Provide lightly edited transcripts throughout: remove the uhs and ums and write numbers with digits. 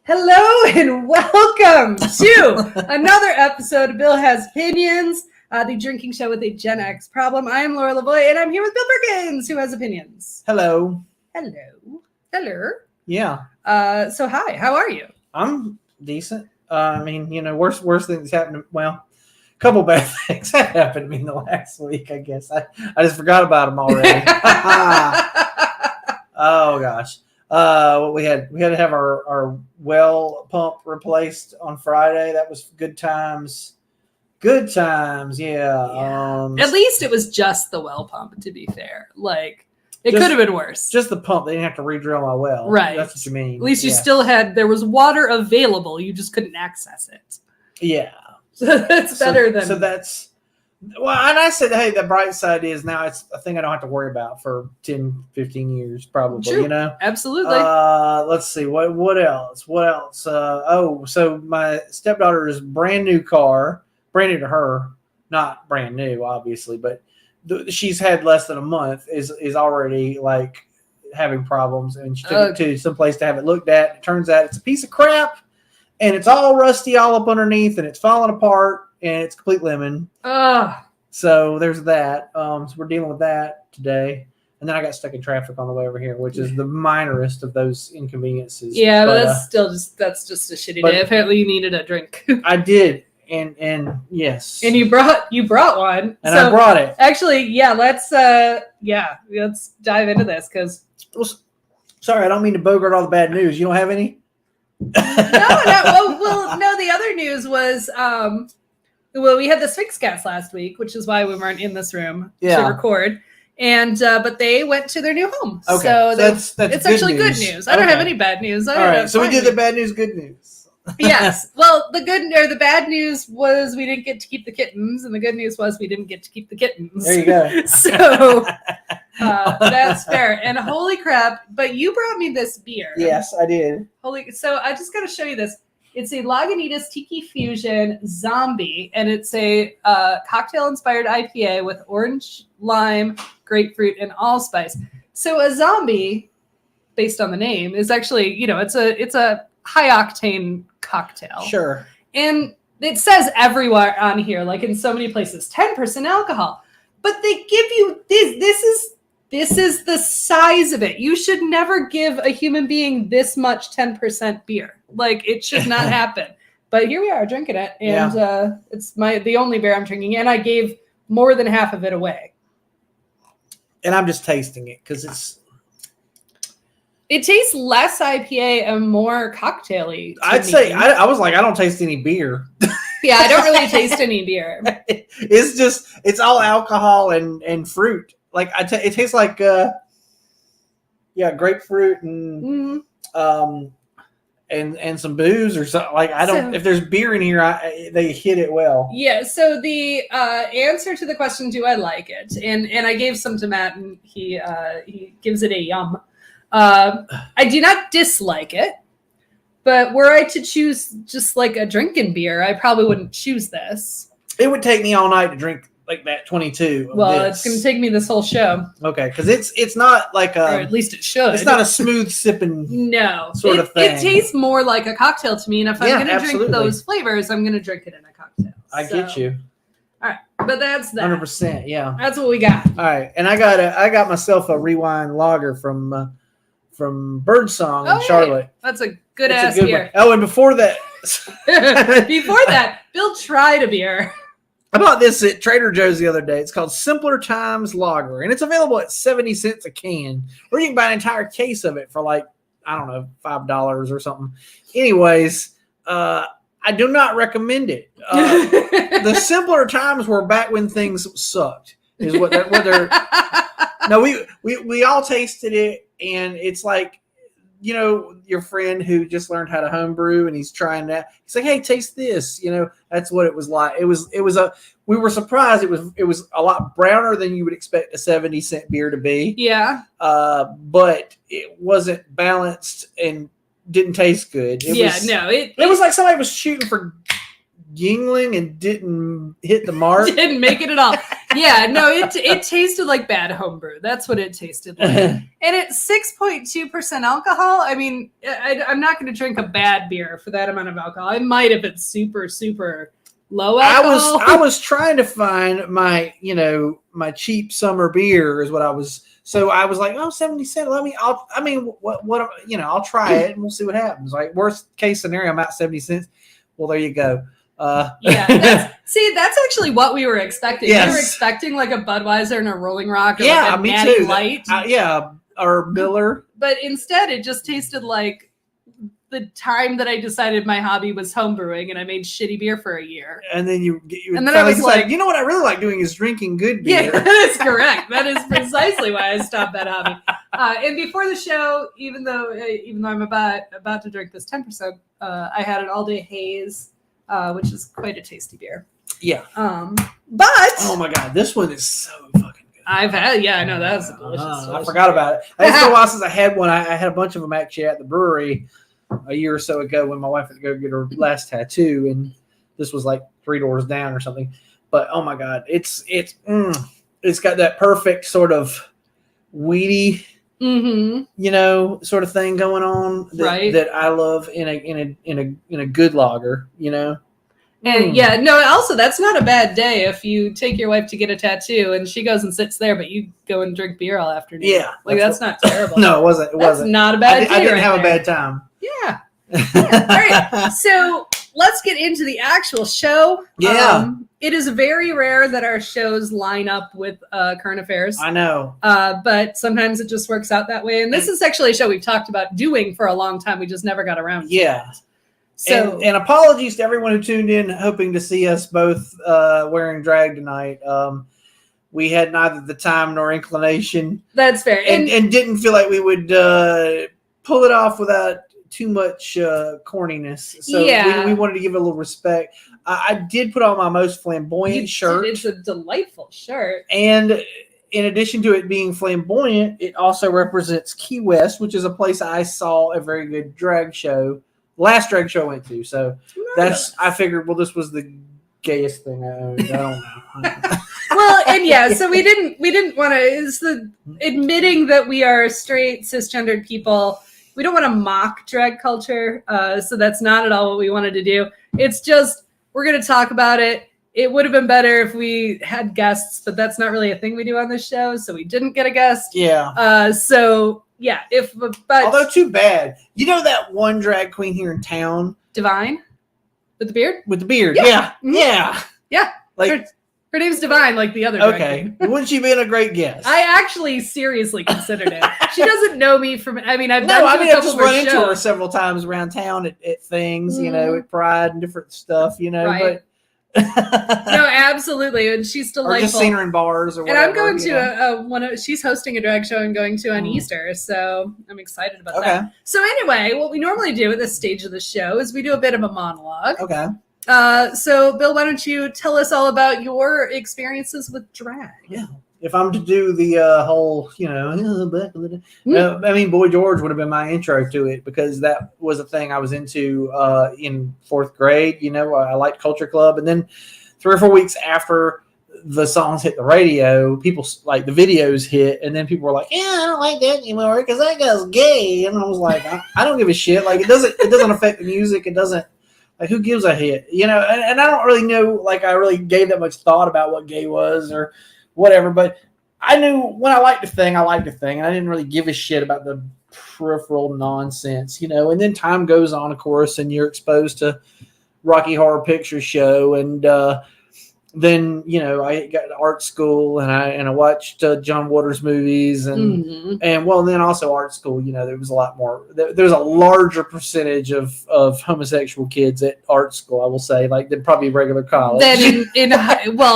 Hello and welcome to another episode of Bill Has Opinions, the drinking show with a Gen X problem. I am Laura Lavoie, and I'm here with Bill Perkins, who has opinions. Hello. Hello. Yeah. So hi, how are you? I'm decent. Worse things happened. Well, a couple bad things have happened to me in the last week, I guess. I just forgot about them already. Oh, gosh. We had to have our well pump replaced on Friday. That was good times. Good times, yeah. At least it was just the well pump, to be fair. Like, it could have been worse. Just the pump. They didn't have to re-drill my well. Right. That's what you mean. At least you still there was water available. You just couldn't access it. Yeah. So that's better than... So that's... Well, and I said, hey, the bright side is now it's a thing I don't have to worry about for 10, 15 years, probably, True. You know? Absolutely. Let's see. What else? So my stepdaughter's brand new car, brand new to her, not brand new, obviously, but she's had less than a month, is already, like, having problems, and she took it to some place to have it looked at. It turns out it's a piece of crap, and it's all rusty all up underneath, and it's falling apart. And it's complete lemon. So there's that. So we're dealing with that today. And then I got stuck in traffic on the way over here, which is the minorest of those inconveniences. Yeah, but that's just a shitty day. Apparently you needed a drink. I did. And yes. And you brought one. And I brought it. Actually, yeah, let's dive into this because sorry, I don't mean to bogart all the bad news. You don't have any? No, the other news was we had the Sphinx cast last week, which is why we weren't in this room to record. And but they went to their new home. Okay. So that's it's actually good news. I don't have any bad news. All right. So we did the bad news, good news. Yes. Well, the bad news was we didn't get to keep the kittens, and the good news was we didn't get to keep the kittens. There you go. So that's fair. And holy crap! But you brought me this beer. Yes, I did. So I just got to show you this. It's a Lagunitas Tiki Fusion Zombie, and it's a cocktail-inspired IPA with orange, lime, grapefruit, and allspice. So a zombie, based on the name, is actually, it's a high-octane cocktail. Sure. And it says everywhere on here, like in so many places, 10% alcohol. But they give you this is the size of it. You should never give a human being this much 10% beer. Like, it should not happen. But here we are drinking it, and it's the only beer I'm drinking, and I gave more than half of it away. And I'm just tasting it because it tastes less IPA and more cocktaily. I'd say I was like, I don't taste any beer. Yeah, I don't really taste any beer. It's all alcohol and fruit. Like it tastes like grapefruit and and some booze or something. Like if there's beer in here, they hit it well. Yeah. So the answer to the question, do I like it? And I gave some to Matt, and he gives it a yum. I do not dislike it, but were I to choose just like a drinking beer, I probably wouldn't choose this. It would take me all night to drink like that 22. Well, it's going to take me this whole show. Okay, because it's not like or at least it should. It's not a smooth sipping sort of thing. It tastes more like a cocktail to me, and if I'm going to drink those flavors, I'm going to drink it in a cocktail. I get you. All right, but that's that. 100%, yeah. That's what we got. All right, and I got myself a rewind lager from Birdsong in Charlotte. That's a good ass beer. Oh, and before that, Bill tried a beer. I bought this at Trader Joe's the other day. It's called Simpler Times Lager, and it's available at 70 cents a can. Or you can buy an entire case of it for like, I don't know, $5 or something. Anyways, I do not recommend it. The simpler times were back when things sucked. Is what they're. No, we all tasted it, and it's like, your friend who just learned how to homebrew, and he's trying that. He's like, hey, taste this. That's what it was like. We were surprised. It was a lot browner than you would expect a 70-cent beer to be. Yeah. But it wasn't balanced and didn't taste good. It was like somebody was shooting for Yingling and didn't hit the mark. Didn't make it at all. Yeah, no, it tasted like bad homebrew. That's what it tasted like. And it's 6.2% alcohol. I mean, I'm not going to drink a bad beer for that amount of alcohol. I might if it's super, super low alcohol. I was trying to find my cheap summer beer is what I was. So I was like, 70 cents. I'll try it and we'll see what happens. Like worst case scenario, I'm at 70 cents. Well, there you go. That's actually what we were expecting. Yes. We were expecting like a Budweiser and a Rolling Rock or Yeah, like a me Natty too. Light. Or Miller. But instead it just tasted like the time that I decided my hobby was homebrewing and I made shitty beer for a year. And then and then I was decided, you know what I really like doing is drinking good beer. Yeah, that is correct. That is precisely why I stopped that hobby. And before the show, even though I'm about to drink this 10%, I had an all-day haze, which is quite a tasty beer. Yeah. But oh my god, this one is so fucking good. I know that was delicious. I forgot about it. It's been a while since I had one. I had a bunch of them actually at the brewery a year or so ago when my wife had to go get her last tattoo, and this was like 3 doors down or something. But oh my god, it's got that perfect sort of weedy, sort of thing going on that I love in a good lager, And also that's not a bad day if you take your wife to get a tattoo and she goes and sits there, but you go and drink beer all afternoon. Yeah, that's not terrible. No, it wasn't. That's not a bad day. I didn't have a bad time. Yeah. All right. So let's get into the actual show. Yeah. It is very rare that our shows line up with current affairs. I know. But sometimes it just works out that way. And this is actually a show we've talked about doing for a long time. We just never got around to it. So, and apologies to everyone who tuned in hoping to see us both wearing drag tonight. We had neither the time nor inclination. That's fair. And didn't feel like we would pull it off without too much corniness. So we wanted to give it a little respect. I did put on my most flamboyant shirt. It's a delightful shirt. And in addition to it being flamboyant, it also represents Key West, which is a place I saw a very good drag show. Last drag show I went to. So I figured, this was the gayest thing I owned. I don't know. Well, and so we didn't want to, it's the admitting that we are straight cisgendered people. We don't want to mock drag culture. So that's not at all what we wanted to do. It's just, we're going to talk about it. It would have been better if we had guests, but that's not really a thing we do on this show. So we didn't get a guest. Yeah. Although too bad. You know that one drag queen here in town? Divine? With the beard? With the beard. Yeah. Yeah. Like her name's Divine, like the other drag queen. Wouldn't she been a great guest? I actually seriously considered it. She doesn't know me from, I've just run into her several times around town at things, at Pride and different stuff, right. But no, absolutely, and she's delightful. Or just seen her in bars or whatever. And I'm going to she's hosting a drag show I'm going to on Easter, so I'm excited about that. So anyway, what we normally do at this stage of the show is we do a bit of a monologue. Okay. So Bill, why don't you tell us all about your experiences with drag? Yeah. If I'm to do the whole, Boy George would have been my intro to it because that was a thing I was into in 4th grade. I liked Culture Club. And then 3 or 4 weeks after the songs hit the radio, people like the videos hit. And then people were like, I don't like that anymore because that guy's gay. And I was like, I don't give a shit. Like, it doesn't affect the music. It doesn't. Like, who gives a hit? And I don't really know, like, I really gave that much thought about what gay was or whatever, but I knew when I liked a thing, and I didn't really give a shit about the peripheral nonsense, and then time goes on, of course, and you're exposed to Rocky Horror Picture Show, and then I got to art school and I watched John Waters movies and then also art school. There was a lot more. There's a larger percentage of homosexual kids at art school. I will say, like than probably regular college. Than in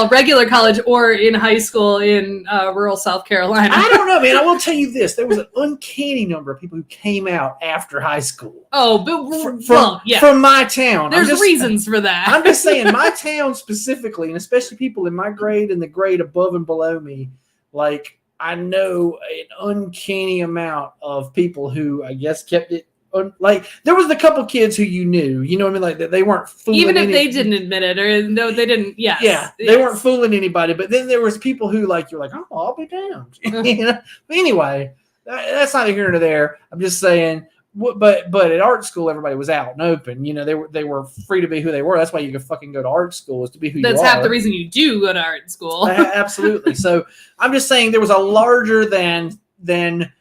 regular college or in high school in rural South Carolina. I don't know, man. I will tell you this: there was an uncanny number of people who came out after high school. Oh, but from my town. There's reasons for that. I'm just saying, my town specifically, and especially people in my grade and the grade above and below me, like I know an uncanny amount of people who I guess kept it like there was the couple kids who you knew, you know what I mean, like that they weren't fooling even if they didn't admit it or no, they didn't. Yes, yeah, they weren't fooling anybody. But then there was people who like you're like, oh, I'll be damned. You know? But anyway, that's not here nor there. I'm just saying. But at art school, everybody was out and open. You know, they were free to be who they were. That's why you could fucking go to art school, is to be who you are. That's half the reason you do go to art school. Absolutely. So I'm just saying there was a larger than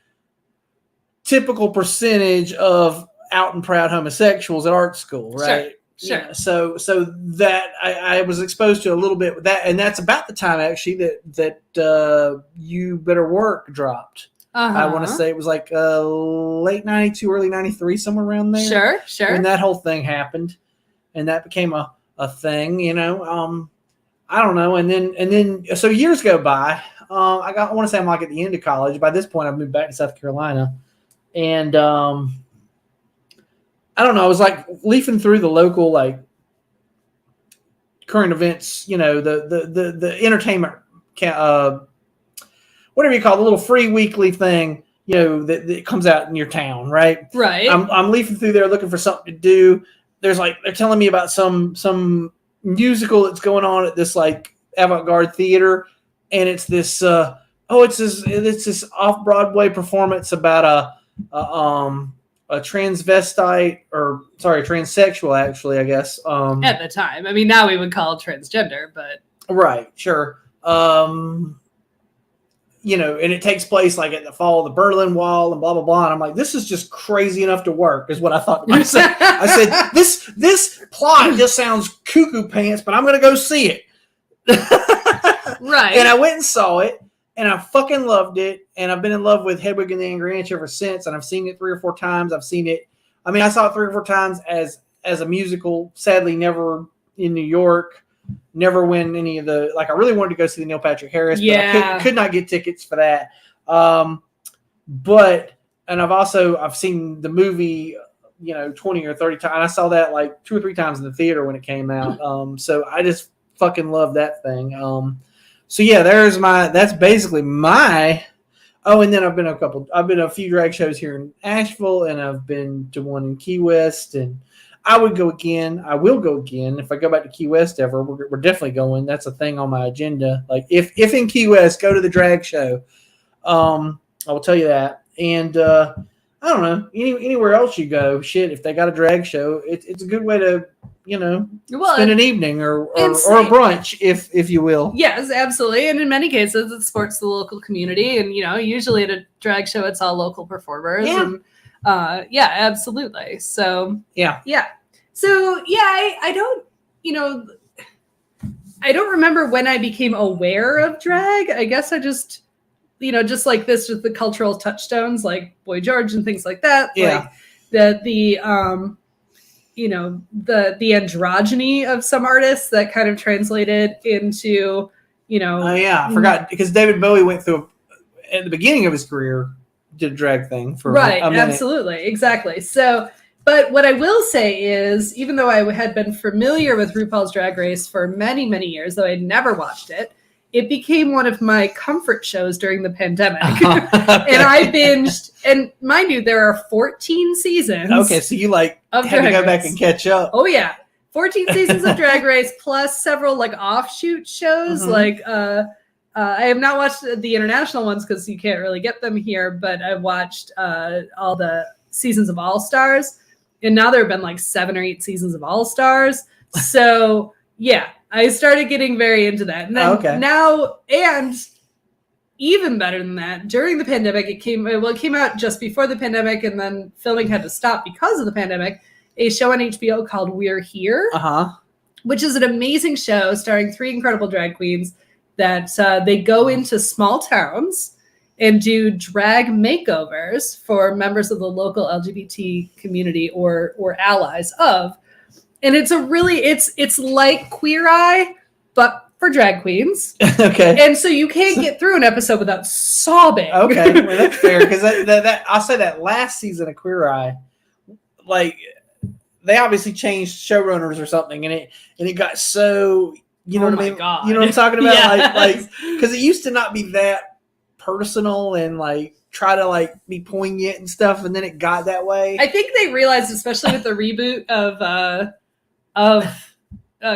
typical percentage of out and proud homosexuals at art school, right? Sure. Yeah, so that I was exposed to a little bit with that, and that's about the time actually that You Better Work dropped. I want to say it was like late 92, early 93, somewhere around there. Sure. When that whole thing happened, and that became a thing, you know. I don't know. And then so years go by. I want to say I'm like at the end of college. By this point, I've moved back to South Carolina, and I don't know. I was like leafing through the local like current events, you know, the entertainment. Whatever you call it, the little free weekly thing, you know, that comes out in your town, right? Right. I'm leafing through there looking for something to do. There's like they're telling me about some musical that's going on at this like avant-garde theater, and it's this it's this off-Broadway performance about a transvestite transsexual actually, I guess. At the time, I mean, now we would call it transgender, but right, sure. You know, and it takes place like at the fall of the Berlin Wall and blah, blah, blah. And I'm like, this is just crazy enough to work is what I thought to myself. I said, this plot just sounds cuckoo pants, but I'm going to go see it. Right. And I went and saw it, and I fucking loved it. And I've been in love with Hedwig and the Angry Inch ever since. And I've seen it 3 or 4 times. I saw it 3 or 4 times as a musical, sadly, never in New York. Never win any of the, like, I really wanted to go see the Neil Patrick Harris, but I could not get tickets for that. But I've seen the movie, you know, 20 or 30 times. I saw that like 2 or 3 times in the theater when it came out. So I just fucking love that thing. So yeah, that's basically my, and then I've been a few drag shows here in Asheville, and I've been to one in Key West, and I will go again. If I go back to Key West ever, we're definitely going. That's a thing on my agenda. Like if in Key West, go to the drag show. I will tell you that. And I don't know, anywhere else you go, shit, if they got a drag show, it's a good way to, you know, spend an evening or a brunch, if you will. Yes, absolutely. And in many cases, it supports the local community. And, you know, usually at a drag show, it's all local performers. Yeah. And, absolutely. So, yeah. So, I don't, you know, I don't remember when I became aware of drag. I guess I just, you know, just like this with the cultural touchstones like Boy George and things like that. Yeah. Like you know, the androgyny of some artists that kind of translated into, you know. Oh, yeah. I forgot, because David Bowie went through, at the beginning of his career, did a drag thing for a minute. Absolutely. Exactly. So, but what I will say is, even though I had been familiar with RuPaul's Drag Race for many, many years, though I'd never watched it, it became one of my comfort shows during the pandemic. Okay. And I binged, and mind you, there are 14 seasons. Okay, so you had to go back and catch up. Oh, yeah. 14 seasons of Drag Race, plus several like offshoot shows. Mm-hmm. Like I have not watched the international ones because you can't really get them here, but I've watched all the seasons of All Stars. And now there have been like 7 or 8 seasons of All Stars. So, yeah. I started getting very into that. And then now, and even better than that, during the pandemic, it came out just before the pandemic, and then filming had to stop because of the pandemic, a show on HBO called We're Here, which is an amazing show starring 3 incredible drag queens that they go into small towns and do drag makeovers for members of the local LGBT community or allies of. And it's it's like Queer Eye, but for drag queens. Okay. And so you can't get through an episode without sobbing. Okay, well, that's fair, because that I'll say that last season of Queer Eye, like they obviously changed showrunners or something, and it got so, you know what I mean? God. You know what I'm talking about? Yes. Like because it used to not be that personal and like try to like be poignant and stuff, and then it got that way. I think they realized, especially with the reboot of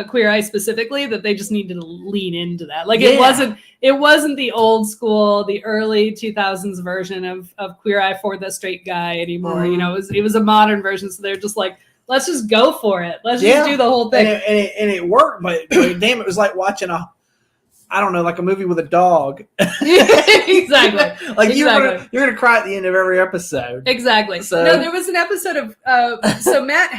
Queer Eye specifically, that they just needed to lean into that. Like it wasn't the old school, the early 2000s version of Queer Eye for the straight guy anymore. You know, it was a modern version, so they're just like, let's just go for it. Let's just do the whole thing. And it worked, but damn, it was like watching like a movie with a dog. Exactly. Like you're gonna cry at the end of every episode. Exactly. So no, there was an episode of so Matt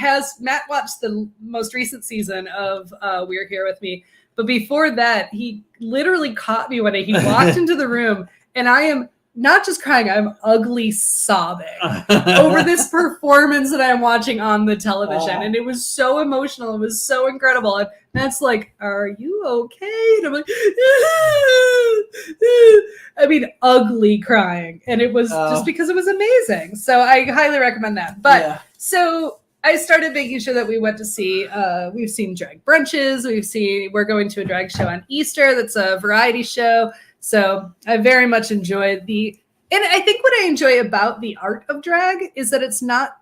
watched the most recent season of We're Here With Me, but before that, he literally caught me when he walked into the room, and I am not just crying, I'm ugly sobbing over this performance that I'm watching on the television. And it was so emotional. It was so incredible. And Matt's like, are you okay? And I'm like, I mean, ugly crying. And it was just because it was amazing. So I highly recommend that. But so I started making sure that we went to see, we've seen drag brunches. We're going to a drag show on Easter. That's a variety show. So I very much enjoyed and I think what I enjoy about the art of drag is that it's not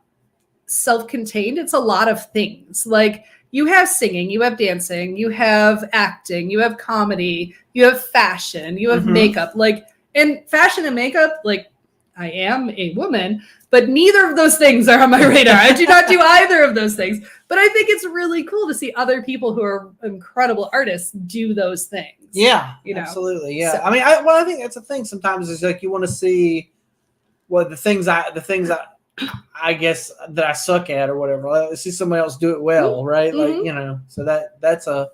self-contained. It's a lot of things. Like you have singing, you have dancing, you have acting, you have comedy, you have fashion, you have makeup. Like, and fashion and makeup, like I am a woman, but neither of those things are on my radar. I do not do either of those things. But I think it's really cool to see other people who are incredible artists do those things. Yeah, you know? Absolutely. Yeah. So, I mean, I think that's the thing sometimes is like you want to see what the things I guess that I suck at or whatever. I see somebody else do it well, right? Like, you know, so that's a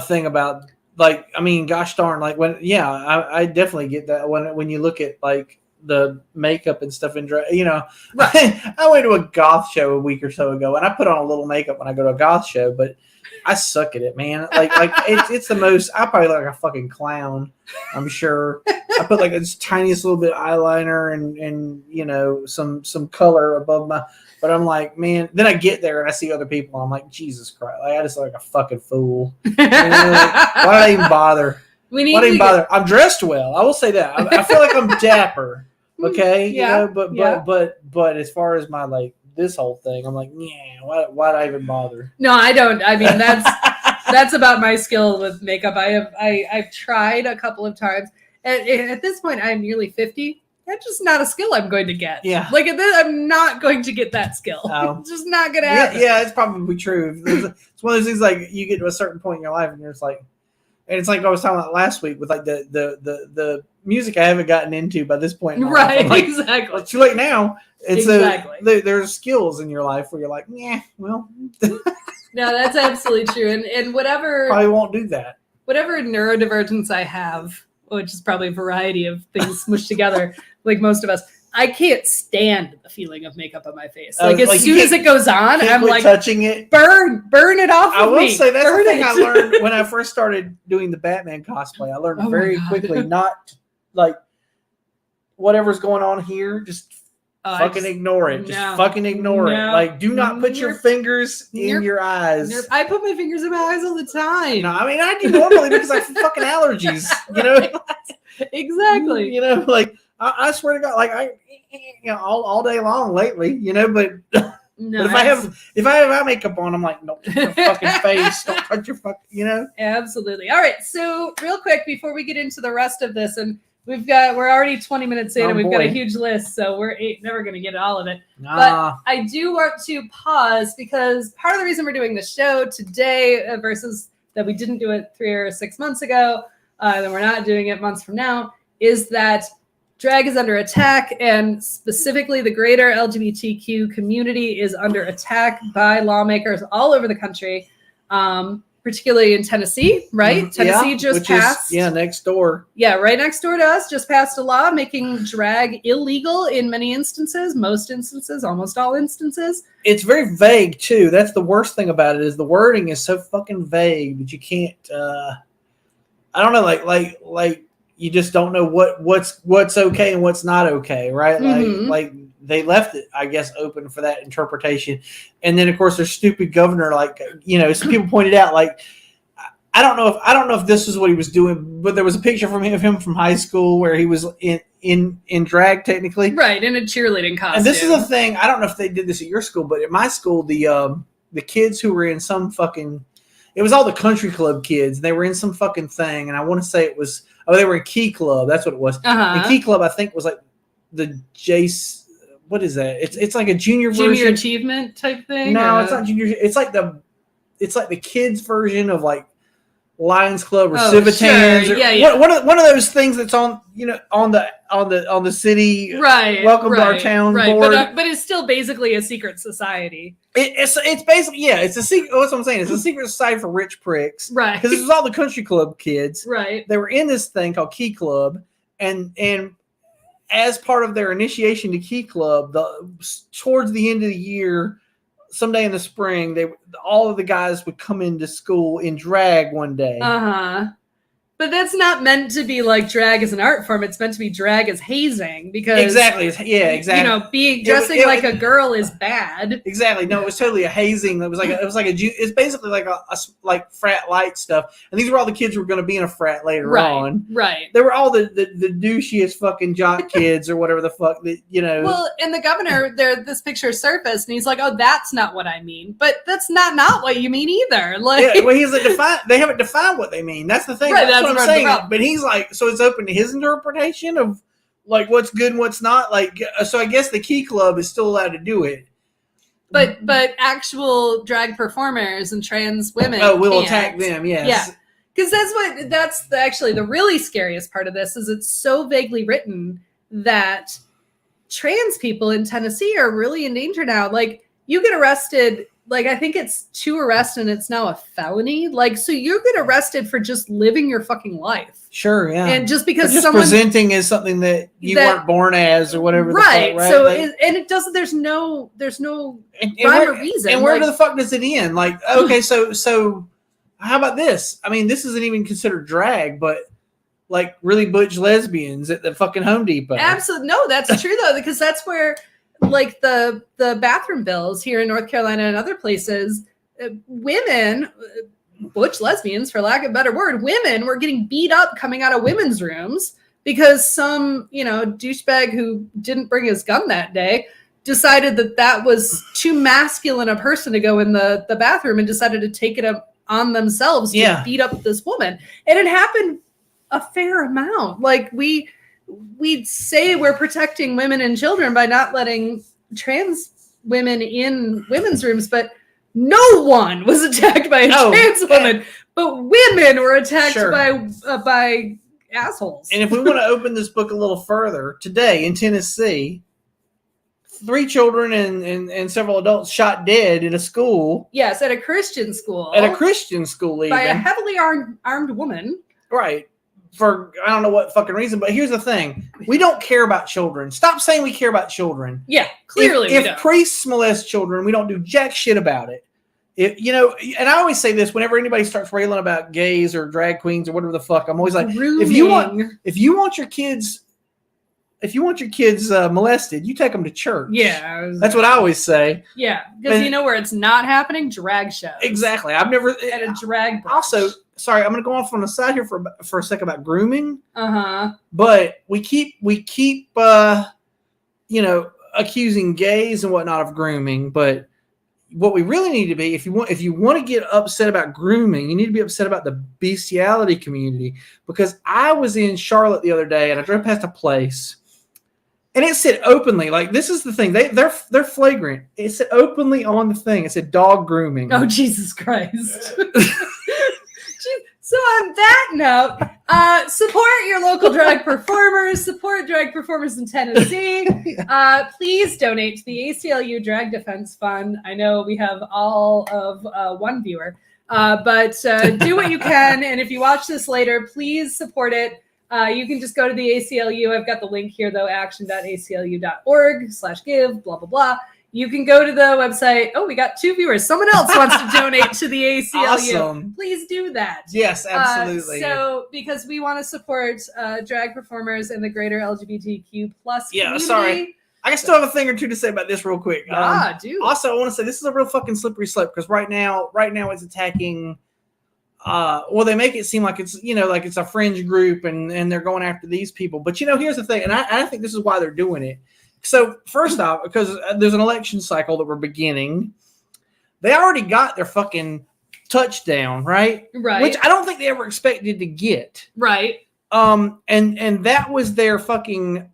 thing about like, I mean, gosh darn, like when, I definitely get that when you look at like the makeup and stuff in drag, you know, right. I went to a goth show a week or so ago and I put on a little makeup when I go to a goth show, but I suck at it, man. Like it's the most, I probably look like a fucking clown, I'm sure. I put like this tiniest little bit of eyeliner and you know, some color above but I'm like, man, then I get there and I see other people and I'm like, Jesus Christ, like I just look like a fucking fool. You know, like, why did I even bother? I'm dressed well. I will say that. I feel like I'm dapper. Okay. Yeah. You know, but as far as my like this whole thing, I'm like, yeah, why'd I even bother? No, I don't. I mean, that's about my skill with makeup. I've tried a couple of times. At this point, I'm nearly 50. That's just not a skill I'm going to get. Yeah. Like I'm not going to get that skill. It's just not going to happen. Yeah, it's probably true. It's one of those things like you get to a certain point in your life and you're just like, and it's like I was talking about last week with like the music I haven't gotten into by this point in my life. Right, like, exactly. Well, it's too late now. And exactly. So there's skills in your life where you're like, yeah, well. No, that's absolutely true. And whatever. Probably won't do that. Whatever neurodivergence I have, which is probably a variety of things smushed together, like most of us, I can't stand the feeling of makeup on my face. Like as soon as it goes on, I'm like touching it. Burn it off. I will say that's the thing I learned when I first started doing the Batman cosplay. I learned very quickly not like whatever's going on here, just fucking ignore it. Just fucking ignore it. Like do not put your fingers in your eyes. I put my fingers in my eyes all the time. No, I mean I do normally because I have fucking allergies. You know? Exactly. You know, like I swear to God, like all day long lately, you know, but if I have eye makeup on, I'm like, don't touch your fucking face, don't touch your fucking, you know. Absolutely. All right, so real quick before we get into the rest of this, and we're already 20 minutes in, and we've got a huge list, so we're never going to get all of it. But I do want to pause because part of the reason we're doing the show today versus that we didn't do it 3 or 6 months ago, then we're not doing it months from now, is that drag is under attack, and specifically the greater LGBTQ community is under attack by lawmakers all over the country, particularly in Tennessee, right? Tennessee just passed. Next door. Yeah, right next door to us, just passed a law making drag illegal in many instances, most instances, almost all instances. It's very vague, too. That's the worst thing about it is the wording is so fucking vague that you can't, I don't know, like you just don't know what's okay and what's not okay, right? Like they left it, I guess, open for that interpretation. And then of course their stupid governor, like, you know, some people pointed out, like, I don't know if this is what he was doing, but there was a picture of him from high school where he was in drag technically, right, in a cheerleading costume. And this is a thing. I don't know if they did this at your school, but at my school, the kids who were in some fucking, it was all the country club kids. They were in some fucking thing, and I want to say it was they were in Key Club. That's what it was. And Key Club, I think, was like the Jace. What is that? It's like a junior version. achievement type thing. No, it's not junior. It's like the kids version of like Lions Club or Civitans. Sure. Or yeah. One of those things that's on on the city. Right. Welcome to our town board. But it's still basically a secret society. It's basically it's a secret. That's what I'm saying. It's a secret society for rich pricks. Right. Because this is all the country club kids. Right. They were in this thing called Key Club, and as part of their initiation to Key Club, towards the end of the year, someday in the spring, all of the guys would come into school in drag one day. But that's not meant to be like drag as an art form. It's meant to be drag as hazing because exactly. Being dressing like a girl is bad. Exactly. No, it was totally a hazing. It's basically like like frat light stuff. And these were all the kids who were going to be in a frat later on. Right. They were all the douchiest fucking jock kids or whatever the fuck that Well, and the governor this picture surfaced and he's like, "Oh, that's not what I mean." But that's not what you mean either. Like, yeah, well, he's like they haven't defined what they mean. That's the thing. Right, that's what I'm saying. But he's like, so it's open to his interpretation of like what's good and what's not. Like, so I guess the Key Club is still allowed to do it. But actual drag performers and trans women will attack them. Yes. Yeah. Because that's actually the really scariest part of this is it's so vaguely written that trans people in Tennessee are really in danger now. Like you get arrested. Like, I think it's 2 arrests and it's now a felony. Like, so you get arrested for just living your fucking life. Sure, yeah. And just because someone presenting as something that you weren't born as or whatever. Right. The fuck, right? So, it doesn't, there's no rhyme or reason. And where the fuck does it end? Like, okay, so how about this? I mean, this isn't even considered drag, but like really butch lesbians at the fucking Home Depot. Absolutely. No, that's true though, because that's where, like the bathroom bills here in North Carolina and other places, women, butch lesbians, for lack of a better word, women were getting beat up coming out of women's rooms because some, douchebag who didn't bring his gun that day decided that was too masculine a person to go in the bathroom and decided to take it up on themselves to beat up this woman. And it happened a fair amount. Like we'd say we're protecting women and children by not letting trans women in women's rooms, but no one was attacked by a trans woman, but women were attacked by assholes. And if we want to open this book a little further, today in Tennessee, 3 children and several adults shot dead in a school. Yes, at a Christian school. At a Christian school, even. By a heavily armed woman. Right. For I don't know what fucking reason, but here's the thing: we don't care about children. Stop saying we care about children. Yeah, clearly. If priests molest children, we don't do jack shit about it. And I always say this whenever anybody starts railing about gays or drag queens or whatever the fuck, I'm always like, if you want your kids molested, you take them to church. Yeah, that's what I always say. Yeah, because where it's not happening, drag shows. Exactly. I've never at a drag brunch. Also. Sorry, I'm going to go off on the side here for a second about grooming. But we keep accusing gays and whatnot of grooming. But what we really need to be, if you want to get upset about grooming, you need to be upset about the bestiality community. Because I was in Charlotte the other day and I drove past a place, and it said openly, like this is the thing, they're flagrant. It said openly on the thing. It said dog grooming. Oh Jesus Christ. So on that note, support your local drag performers, support drag performers in Tennessee. Please donate to the ACLU Drag Defense Fund. I know we have all of one viewer, but do what you can. And if you watch this later, please support it. You can just go to the ACLU. I've got the link here, though, action.aclu.org/give, blah, blah, blah. You can go to the website. Oh, we got 2 viewers. Someone else wants to donate to the ACLU. Awesome. Please do that. Yes, absolutely. Because we want to support drag performers in the greater LGBTQ plus community. Sorry. I can still have a thing or two to say about this real quick. Dude. Also, I want to say this is a real fucking slippery slope because right now it's attacking well, they make it seem like it's, like it's a fringe group and they're going after these people. But, here's the thing. And I think this is why they're doing it. So first off, because there's an election cycle that we're beginning, they already got their fucking touchdown, right? Right. Which I don't think they ever expected to get. Right. And that was their fucking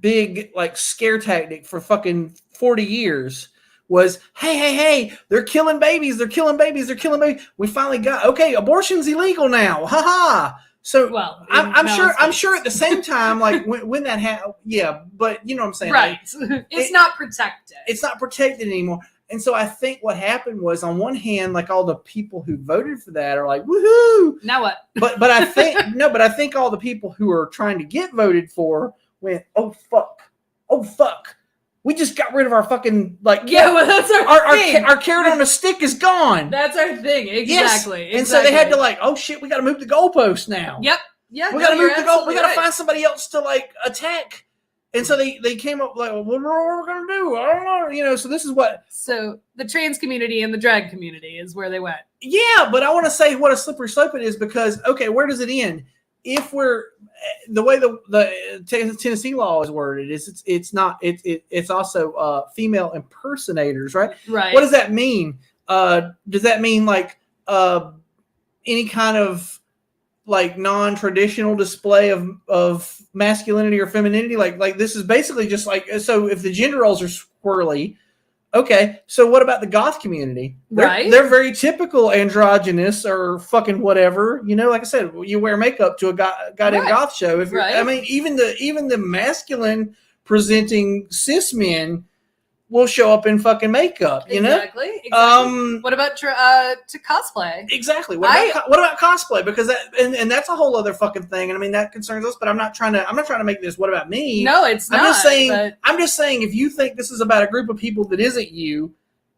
big like scare tactic for fucking 40 years was, hey, they're killing babies. We finally got, okay, abortion's illegal now. Ha. So well, I'm sure at the same time, like when that happened, yeah, but you know what I'm saying? Right. Like, it's not protected. It's not protected anymore. And so I think what happened was, on one hand, like all the people who voted for that are like, woohoo. Now what? But I think all the people who are trying to get voted for went, oh fuck. We just got rid of our fucking that's our thing. Our carrot on the stick is gone. That's our thing. Exactly. Yes. And so they had to like, oh shit, we got to move the goalpost now. Yep. Yeah. We got to move the goal. We got to find somebody else to like attack. And so they came up like, well, what are we going to do? I don't know. So this is what. So the trans community and the drag community is where they went. Yeah, but I want to say what a slippery slope it is because, okay, where does it end? If we're the way the Tennessee law is worded is it's also female impersonators, right? Right. What does that mean? Does that mean like any kind of like non-traditional display of masculinity or femininity? Like this is basically just like, so if the gender roles are squirrely, okay, so what about the goth community? They're very typical androgynous or fucking whatever. Like I said, you wear makeup to a goddamn goth show. If I mean, even the masculine presenting cis men will show up in fucking makeup. Exactly. What about to cosplay? Exactly. What about cosplay? Because that and that's a whole other fucking thing. And I mean that concerns us. But I'm not trying to make this what about me. No, it's not. I'm just saying if you think this is about a group of people that isn't you,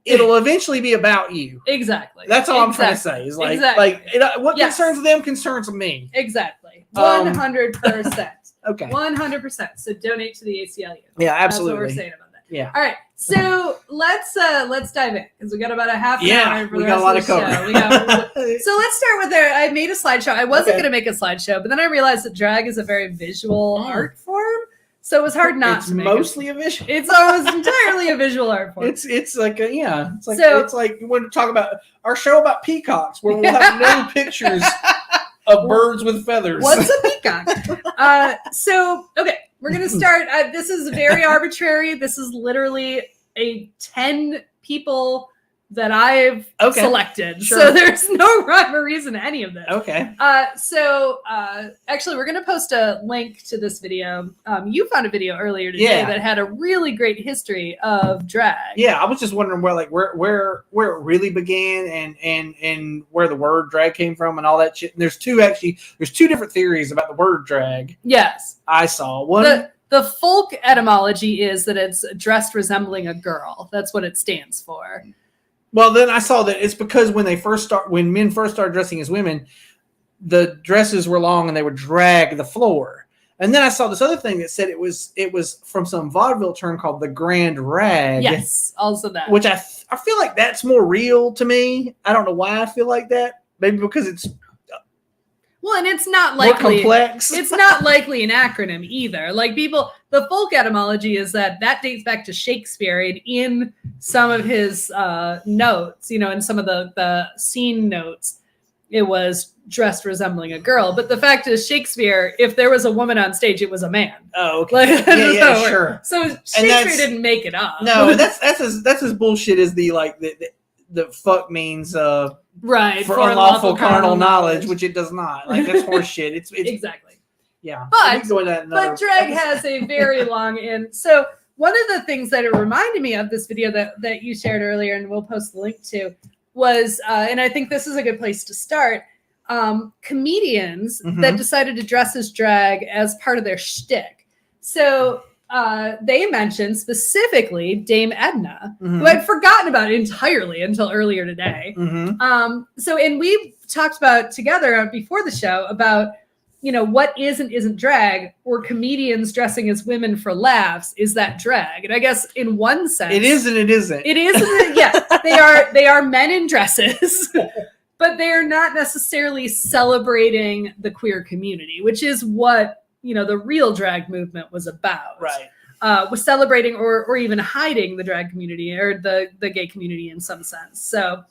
it'll eventually be about you. Exactly. That's all I'm trying to say. Is like what concerns them concerns me. Exactly. 100%. Okay. 100%. So donate to the ACLU. Yeah, absolutely. That's what we're saying about that. Yeah. All right. So let's dive in because we got about a half an hour for the rest of the show. So let's start with I made a slideshow. I wasn't going to make a slideshow, but then I realized that drag is a very visual art form. So it was hard not to make it. It's mostly a visual. It's almost entirely a visual art form. It's like it's like you want to talk about our show about peacocks where we'll have no pictures of birds with feathers. What's a peacock? Okay. We're going to start. This is very arbitrary. This is literally 10 people that I've selected. Sure. So there's no rhyme or reason to any of this. Okay. Actually, we're going to post a link to this video. You found a video earlier today that had a really great history of drag. Yeah, I was just wondering where it really began and where the word drag came from and all that shit. And there's two different theories about the word drag. Yes. I saw one. The folk etymology is that it's dressed resembling a girl. That's what it stands for. Well, then I saw that it's because when men first started dressing as women, the dresses were long and they would drag the floor. And then I saw this other thing that said it was from some vaudeville term called the grand rag. Yes, also that. Which I feel like that's more real to me. I don't know why I feel like that. Maybe because it's well, and it's not likely more complex. It's not likely an acronym either. Like the folk etymology is that dates back to Shakespeare, and in some of his notes, in some of the scene notes, it was dressed resembling a girl. But the fact is, Shakespeare, if there was a woman on stage, it was a man. Oh, okay. Yeah, sure. So Shakespeare didn't make it up. No, that's as bullshit as the fuck means right for unlawful carnal knowledge, which it does not. Like that's horse shit. It's exactly. Yeah. But drag has a very long end. So one of the things that it reminded me of this video that you shared earlier, and we'll post the link to, was and I think this is a good place to start. Comedians that decided to dress as drag as part of their shtick. So they mentioned specifically Dame Edna, who I'd forgotten about entirely until earlier today. And we talked about together before the show about what is and isn't drag, or comedians dressing as women for laughs, is that drag? And I guess in one sense, it is and it isn't. It is, and yeah, they are men in dresses, but they are not necessarily celebrating the queer community, which is what the real drag movement was about. Right. Was celebrating or even hiding the drag community or the gay community in some sense. So,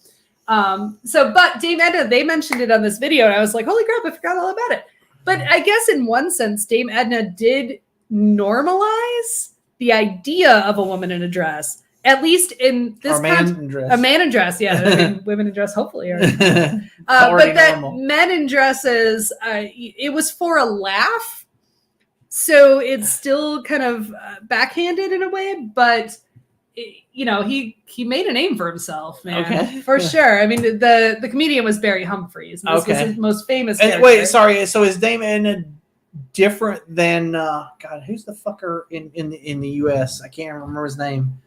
but Dame Edna, they mentioned it on this video, and I was like, holy crap, I forgot all about it. But I guess in one sense, Dame Edna did normalize the idea of a woman in a dress, at least in this a man in dress. Yeah, I mean, women in dress hopefully are. But that normal. Men in dresses, it was for a laugh. So it's still kind of backhanded in a way, but he made a name for himself, man. Okay. For sure. I mean, the comedian was Barry Humphries. And this was his most famous character. Wait, sorry. So is Dame Edna different than God? Who's the fucker in the U.S.? I can't remember his name.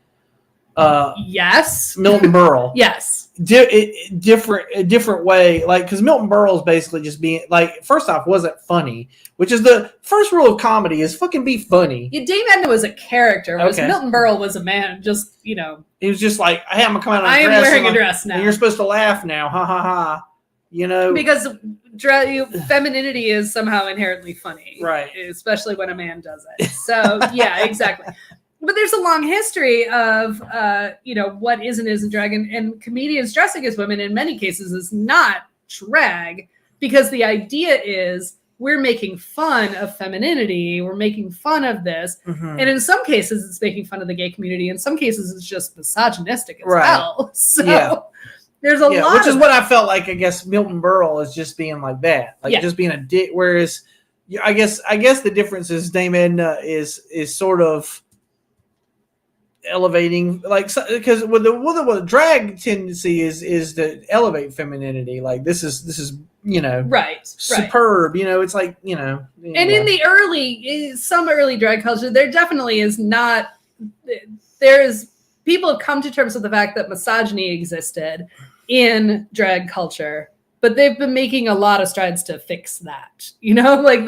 Yes, Milton Berle. Yes, a different way. Like, because Milton Berle is basically just being like, first off, wasn't funny, which is the first rule of comedy is fucking be funny. Yeah, Dame Edna was a character. Whereas Milton Berle was a man. Just he was just like, hey, I'm gonna come out. I am wearing a dress now. And you're supposed to laugh now, ha ha ha. Because femininity is somehow inherently funny, right? Especially when a man does it. So yeah, exactly. But there's a long history of, what is and isn't drag, and comedians dressing as women in many cases is not drag, because the idea is we're making fun of femininity, we're making fun of this, and in some cases it's making fun of the gay community. In some cases it's just misogynistic as well. So there's a lot, which is what I felt like. I guess Milton Berle is just being like that, just being a dick. Whereas, I guess the difference is Dame Edna is sort of elevating, like, because with the drag tendency is to elevate femininity. Like this is right superb. It's like anyway. And in the some early drag culture, there definitely is not. There's people have come to terms with the fact that misogyny existed in drag culture, but they've been making a lot of strides to fix that. Like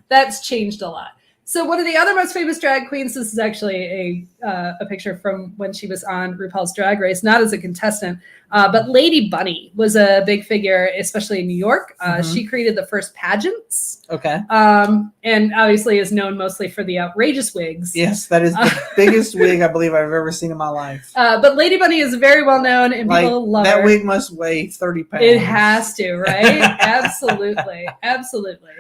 that's changed a lot. So one of the other most famous drag queens, this is actually a picture from when she was on RuPaul's Drag Race, not as a contestant, but Lady Bunny was a big figure, especially in New York. She created the first pageants. Okay. And obviously is known mostly for the outrageous wigs. Yes, that is the biggest wig I believe I've ever seen in my life. But Lady Bunny is very well known, and people love her. That wig must weigh 30 pounds. It has to, right? Absolutely. Absolutely.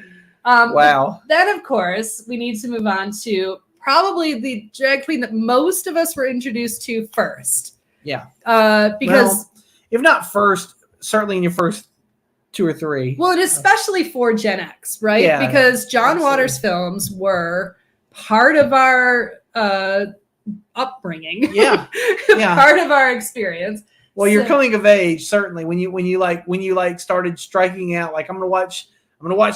Wow. Then, of course, we need to move on to probably the drag queen that most of us were introduced to first. Yeah. Because if not first, certainly in your first 2 or 3. Well, and especially for Gen X, right? Yeah, because John Waters films were part of our upbringing. Yeah. Part of our experience. Well, you're coming of age, certainly, when you started striking out, like, I'm gonna watch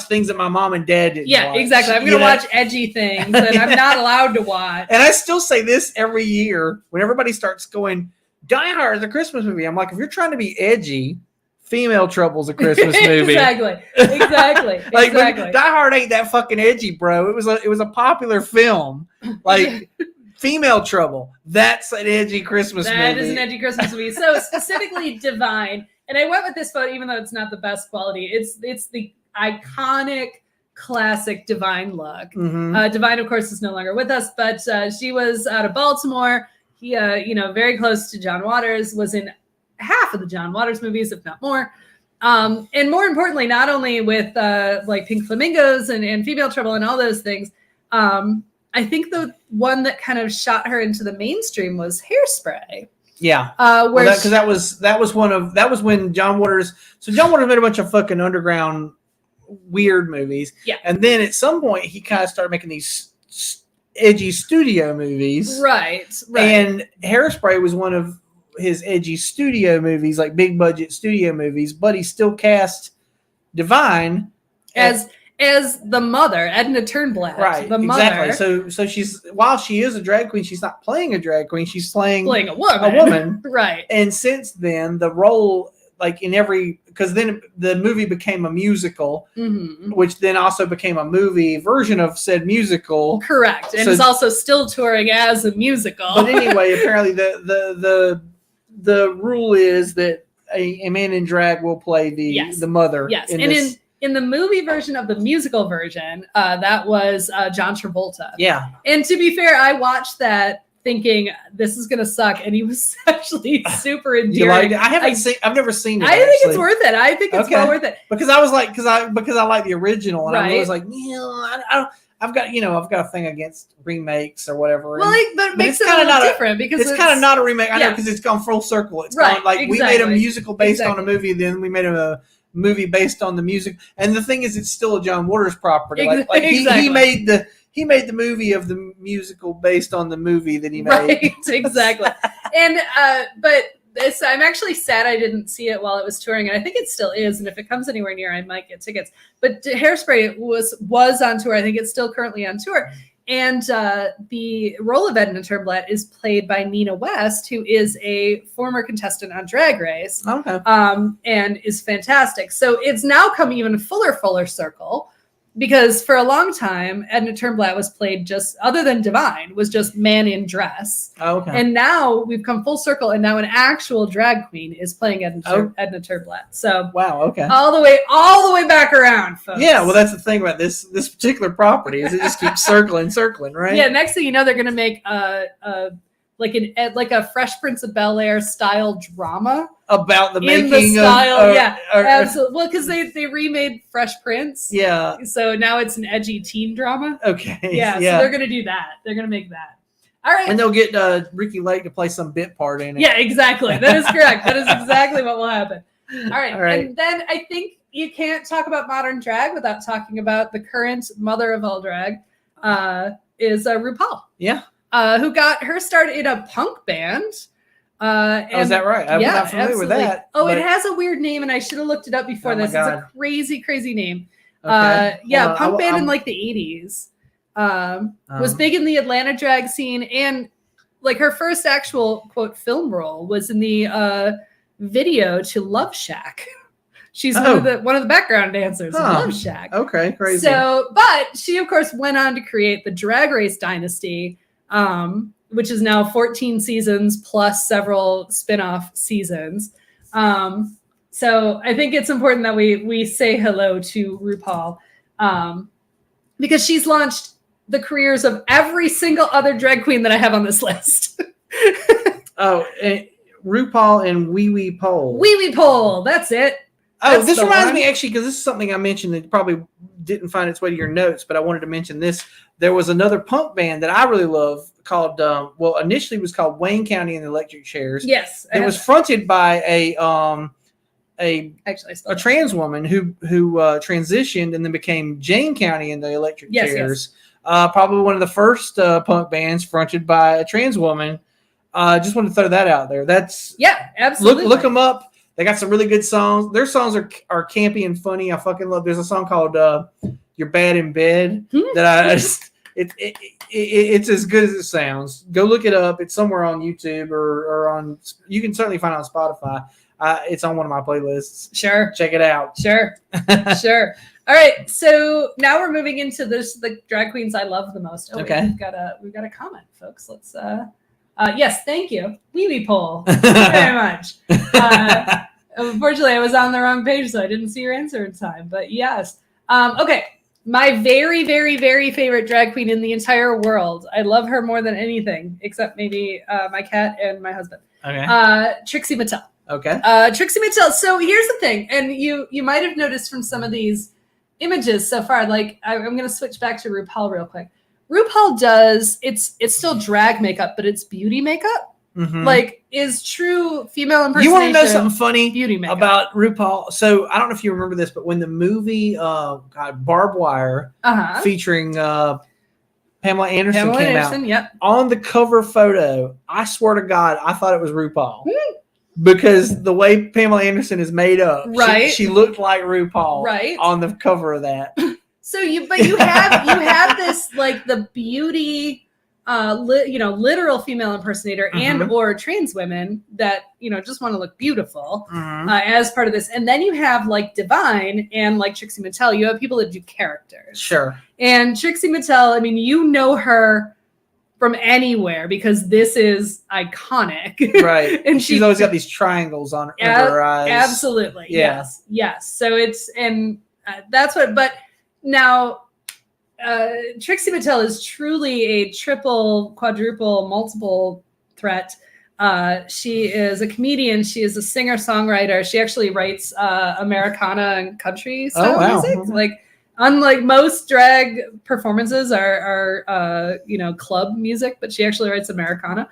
things that my mom and dad didn't watch. Exactly. I'm going to watch edgy things that I'm not allowed to watch. And I still say this every year when everybody starts going, Die Hard is a Christmas movie. I'm like, if you're trying to be edgy, Female Trouble's a Christmas movie. Exactly. Like, Die Hard ain't that fucking edgy, bro. It was a popular film. Like, Female Trouble, that's an edgy Christmas movie. That is an edgy Christmas movie. So specifically Divine. And I went with this photo, even though it's not the best quality. It's the iconic classic Divine look. Divine, of course, is no longer with us, but she was out of Baltimore. He, very close to John Waters, was in half of the John Waters movies, if not more. And more importantly, not only with like Pink Flamingos and Female Trouble and all those things, I think the one that kind of shot her into the mainstream was Hairspray. Yeah, because that was when John Waters. So John Waters made a bunch of fucking underground weird movies. Yeah, and then at some point he kind of started making these edgy studio movies. Right. And Hairspray was one of his edgy studio movies, like big budget studio movies. But he still cast Divine as the mother, Edna Turnblad, right? The mother. Exactly. So she's, while she is a drag queen, she's not playing a drag queen. She's playing a woman. Right. And since then, the role like in every, because then the movie became a musical, which then also became a movie version of said musical. Correct, and it's also still touring as a musical. But anyway, apparently the rule is that a man in drag will play the mother. Yes, in the movie version of the musical version, that was John Travolta. Yeah. And to be fair, I watched that thinking this is gonna suck, and he was actually super endearing. I've never seen it. I think it's worth it. I think it's well worth it. Because I was like, because I like the original, and I was like, I've got a thing against remakes or whatever. Well, but it makes it kind of different because it's kind of not a remake. I know, because it's gone full circle. It's gone like we made a musical based on a movie, then we made a movie based on the music. And the thing is, it's still a John Waters property. Like he made the movie of the musical based on the movie that he made. Right, exactly. And but I'm actually sad I didn't see it while it was touring, and I think it still is. And if it comes anywhere near, I might get tickets. But Hairspray was on tour. I think it's still currently on tour. And the role of Edna Turnblad is played by Nina West, who is a former contestant on Drag Race, and is fantastic. So it's now come even fuller circle. Because for a long time, Edna Turnblad was played other than Divine, was just man in dress. Oh, okay. And now we've come full circle, and now an actual drag queen is playing Edna Turnblad. So wow, okay, all the way back around, folks. Yeah, well, that's the thing about this particular property is it just keeps circling, right? Yeah. Next thing you know, they're going to make like a Fresh Prince of Bel-Air style drama about the in making the style, of absolutely. Well, because they remade Fresh Prince, so now it's an edgy teen drama. Okay, so they're gonna do that. They're gonna make that. All right, and they'll get Ricky Lake to play some bit part in it. Yeah, exactly. That is correct. That is exactly what will happen. All right, and then I think you can't talk about modern drag without talking about the current mother of all drag, is RuPaul. Yeah. Who got her start in a punk band. Is that right? I'm not familiar with that. Oh, it has a weird name, and I should have looked it up before this. God. It's a crazy name. Okay. Punk band in like the 80s. Was big in the Atlanta drag scene, and like her first actual quote film role was in the video to Love Shack. She's one of the background dancers in Love Shack. Okay, crazy. So, but she of course went on to create the Drag Race dynasty. Which is now 14 seasons plus several spin-off seasons. So I think it's important that we say hello to RuPaul, because she's launched the careers of every single other drag queen that I have on this list. RuPaul and Wee Wee Pole. Wee Wee Pole, that's it. This reminds me, actually, because this is something I mentioned that probably didn't find its way to your notes, but I wanted to mention this. There was another punk band that I really love called, initially it was called Wayne County and the Electric Chairs. Yes. It was fronted by a trans woman who transitioned and then became Jane County and the Electric Chairs. Yes. Probably one of the first punk bands fronted by a trans woman. Just wanted to throw that out there. Absolutely. Look them up. They got some really good songs. Their songs are campy and funny. I fucking love. There's a song called "You're Bad in Bed" that it's as good as it sounds. Go look it up. It's somewhere on YouTube or on. You can certainly find it on Spotify. It's on one of my playlists. Sure, check it out. Sure. All right, so now we're moving into the drag queens I love the most. Oh, okay, we've got a comment, folks. Let's. Yes, thank you. Wee Wee Pole. Thank you very much. Unfortunately, I was on the wrong page, so I didn't see your answer in time. But yes. Okay. My very, very, very favorite drag queen in the entire world. I love her more than anything, except maybe my cat and my husband. Okay. Trixie Mattel. Okay. Trixie Mattel. So here's the thing, and you might have noticed from some of these images so far, like I'm going to switch back to RuPaul real quick. RuPaul does, it's still drag makeup, but it's beauty makeup. Mm-hmm. Like, is true female impersonation. You want to know something funny beauty makeup about RuPaul? So I don't know if you remember this, but when the movie Barbed Wire featuring Pamela Anderson came out, on the cover photo, I swear to God, I thought it was RuPaul. Because the way Pamela Anderson is made up, she looked like RuPaul on the cover of that. So you have this like the beauty literal female impersonator and or trans women that just want to look beautiful as part of this. And then you have like Divine and like Trixie Mattel. You have people that do characters. Sure. And Trixie Mattel, I mean, you know her from anywhere because this is iconic. Right. And she's always got these triangles on her eyes. Absolutely. Yeah. Yes. So it's, and that's what, but now Trixie Mattel is truly a triple, quadruple, multiple threat. She is a comedian. She is a singer-songwriter. She actually writes Americana and country style music. Like, unlike most drag performances are club music, but she actually writes Americana.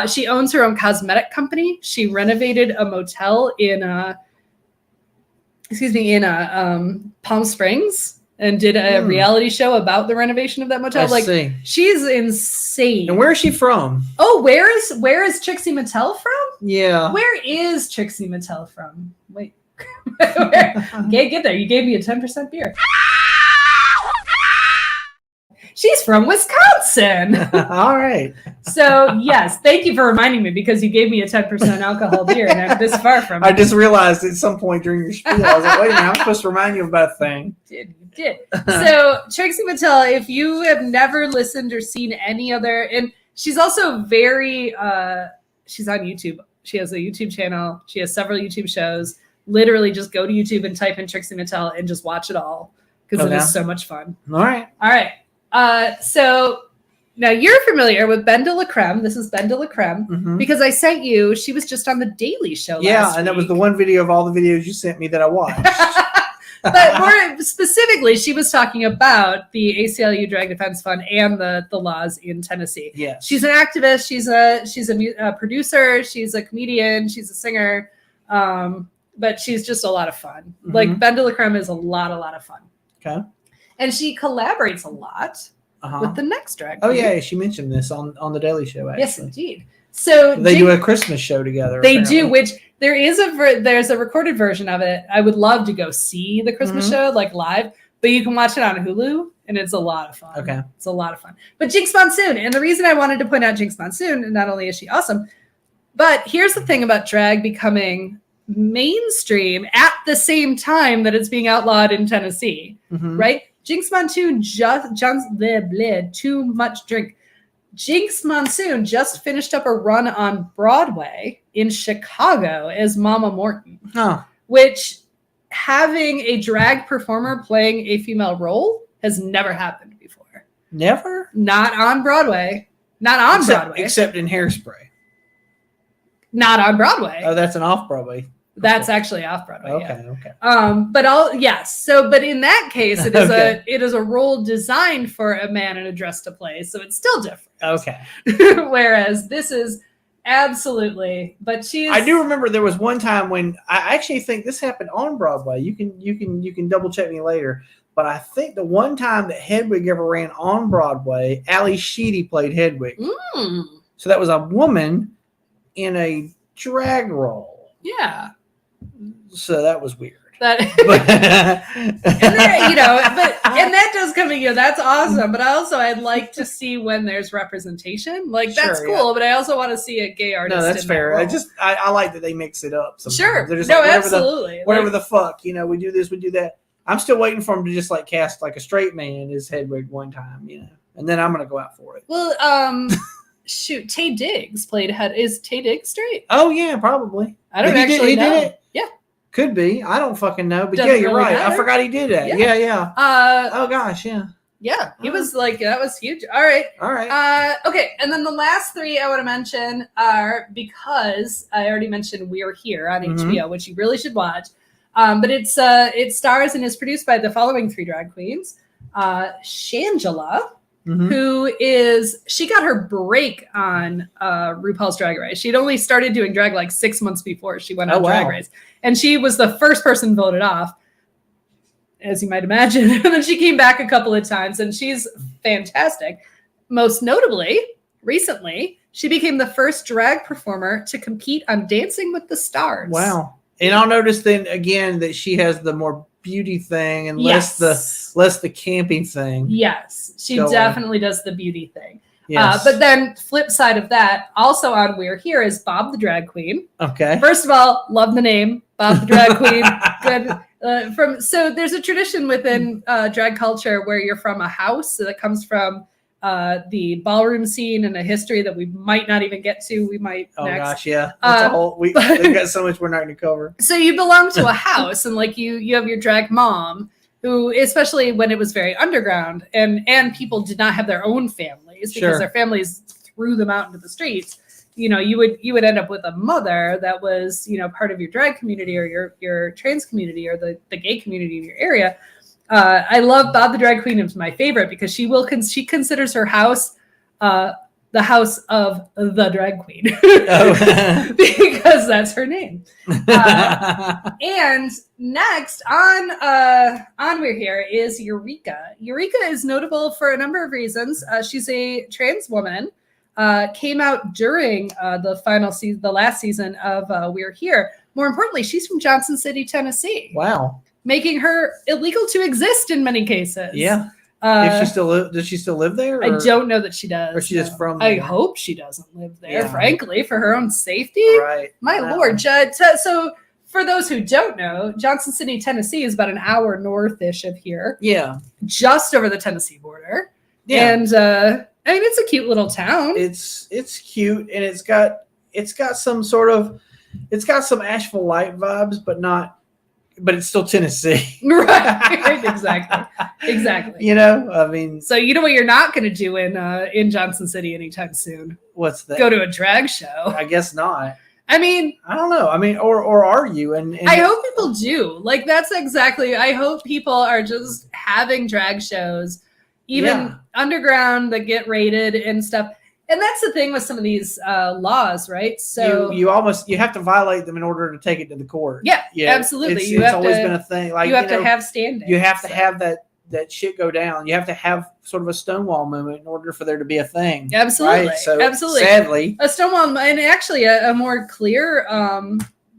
She owns her own cosmetic company. She renovated a motel in Palm Springs and did a reality show about the renovation of that motel. She's insane. And where is she from? Oh, where is Trixie Mattel from? Yeah. Where is Trixie Mattel from? Wait. Okay, get there. You gave me a 10% beer. She's from Wisconsin. All right. So, yes, thank you for reminding me because you gave me a 10% alcohol beer and I'm this far from it. I just realized at some point during your spiel, I was like, wait a minute, I'm supposed to remind you about a thing. You did. So, Trixie Mattel, if you have never listened or seen any other, and she's also very, she's on YouTube. She has a YouTube channel. She has several YouTube shows. Literally just go to YouTube and type in Trixie Mattel and just watch it all because it is so much fun. All right. So now you're familiar with Ben de la Creme. This is Ben de la Creme because I sent you. She was just on the Daily Show. Yeah, and that was the one video of all the videos you sent me that I watched. But more specifically, she was talking about the ACLU Drag Defense Fund and the laws in Tennessee. Yes, she's an activist. She's a producer. She's a comedian. She's a singer. But she's just a lot of fun. Like Ben de la Creme is a lot of fun. Okay. And she collaborates a lot with the next drag queen. Oh, yeah. She mentioned this on the Daily Show, actually. Yes, indeed. So they do a Christmas show together. They do, which there's a recorded version of it. I would love to go see the Christmas show, like live, but you can watch it on Hulu, and it's a lot of fun. Okay. It's a lot of fun. But Jinx Monsoon, and the reason I wanted to point out Jinx Monsoon, and not only is she awesome, but here's the thing about drag becoming mainstream at the same time that it's being outlawed in Tennessee, right? Jinx Monsoon too much drink. Jinx Monsoon just finished up a run on Broadway in Chicago as Mama Morton, which having a drag performer playing a female role has never happened before. Never? Not on Broadway. Not on Broadway. Except in Hairspray. Not on Broadway. Oh, that's an off-Broadway. That's actually off Broadway. Okay. But in that case, it is a role designed for a man in a dress to play, so it's still different. Okay. Whereas this is absolutely, but I do remember there was one time when I actually think this happened on Broadway. You can double check me later, but I think the one time that Hedwig ever ran on Broadway, Ali Sheedy played Hedwig. So that was a woman in a drag role. Yeah. So that was weird. And that does come in, that's awesome. But I'd like to see when there's representation. Like that's cool, but I also want to see a gay artist. No, that's fair. I like that they mix it up sometimes. Sure. They're just absolutely. Whatever the fuck, we do this, we do that. I'm still waiting for them to just like cast like a straight man as Hedwig one time, and then I'm gonna go out for it. Well, shoot, Tay Diggs played Is Tay Diggs straight? Oh yeah, probably. I don't actually know. Did it? Yeah. Could be. I don't fucking know. But Doesn't you're really right. matter. I forgot he did that. Yeah. Oh gosh, yeah. Yeah. He was like, that was huge. All right. Okay. And then the last three I want to mention are, because I already mentioned We're Here on HBO, which you really should watch. But it stars and is produced by the following three drag queens. Shangela, she got her break on RuPaul's Drag Race. She'd only started doing drag like 6 months before she went on Drag Race. And she was the first person voted off, as you might imagine. And then she came back a couple of times, and she's fantastic. Most notably, recently, she became the first drag performer to compete on Dancing with the Stars. Wow. And I'll notice then again that she has the more beauty thing and less the camping thing. Yes, she definitely does the beauty thing. Yes. But then flip side of that, also on We're Here is Bob the Drag Queen. Okay. First of all, love the name, Bob the Drag Queen. Good. So there's a tradition within drag culture where you're from a house that comes from the ballroom scene and a history that we might not even get to. We might. Oh next. gosh, yeah. That's we've got so much we're not going to cover. So you belong to a house, and like you have your drag mom, who, especially when it was very underground, and people did not have their own families because their families threw them out into the streets. You know, you would end up with a mother that was, you know, part of your drag community or your trans community or the gay community in your area. I love Bob the Drag Queen. It's my favorite because she considers her house the house of the drag queen because that's her name. And next on We're Here is Eureka. Eureka is notable for a number of reasons. She's a trans woman. Came out during the last season of We're Here. More importantly, she's from Johnson City, Tennessee. Wow. Making her illegal to exist in many cases. Yeah. Does she still live there? I don't know that she does. Or she just from there? I hope she doesn't live there, frankly, for her own safety. Right. My Lord. So for those who don't know, Johnson City, Tennessee is about an hour north-ish of here. Yeah. Just over the Tennessee border. Yeah. And I mean, it's a cute little town. It's cute, and it's got some Asheville Light vibes, but it's still Tennessee. Right. Exactly. You know, I mean, so you know what you're not going to do in Johnson City anytime soon? What's that? Go to a drag show. I guess not. I mean, I don't know. I mean, or are you? And I hope people do. Like, that's exactly. I hope people are just having drag shows, even underground, that get rated and stuff. And that's the thing with some of these laws, right? So you have to violate them in order to take it to the court. Yeah, absolutely. It's always been a thing. Like, you have to have standing. You have to have that shit go down. You have to have sort of a Stonewall moment in order for there to be a thing. Absolutely. Right? So absolutely. Sadly, a Stonewall, and actually a more clear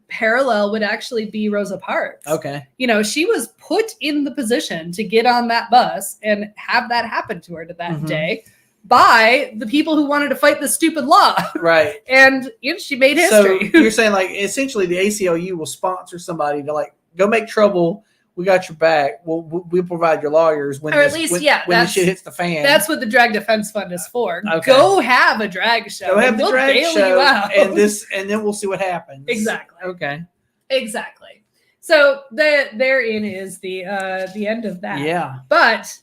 parallel would actually be Rosa Parks. Okay. You know, she was put in the position to get on that bus and have that happen to her that day by the people who wanted to fight the stupid law. Right. And she made history. So you're saying, like, essentially the ACLU will sponsor somebody to, like, go make trouble. We got your back. We'll provide your lawyers when the shit hits the fan. That's what the Drag Defense Fund is for. Okay. Go have a drag show. Go have the drag bail show, you out. and then we'll see what happens. Exactly. Okay. Exactly. So therein is the end of that. Yeah. But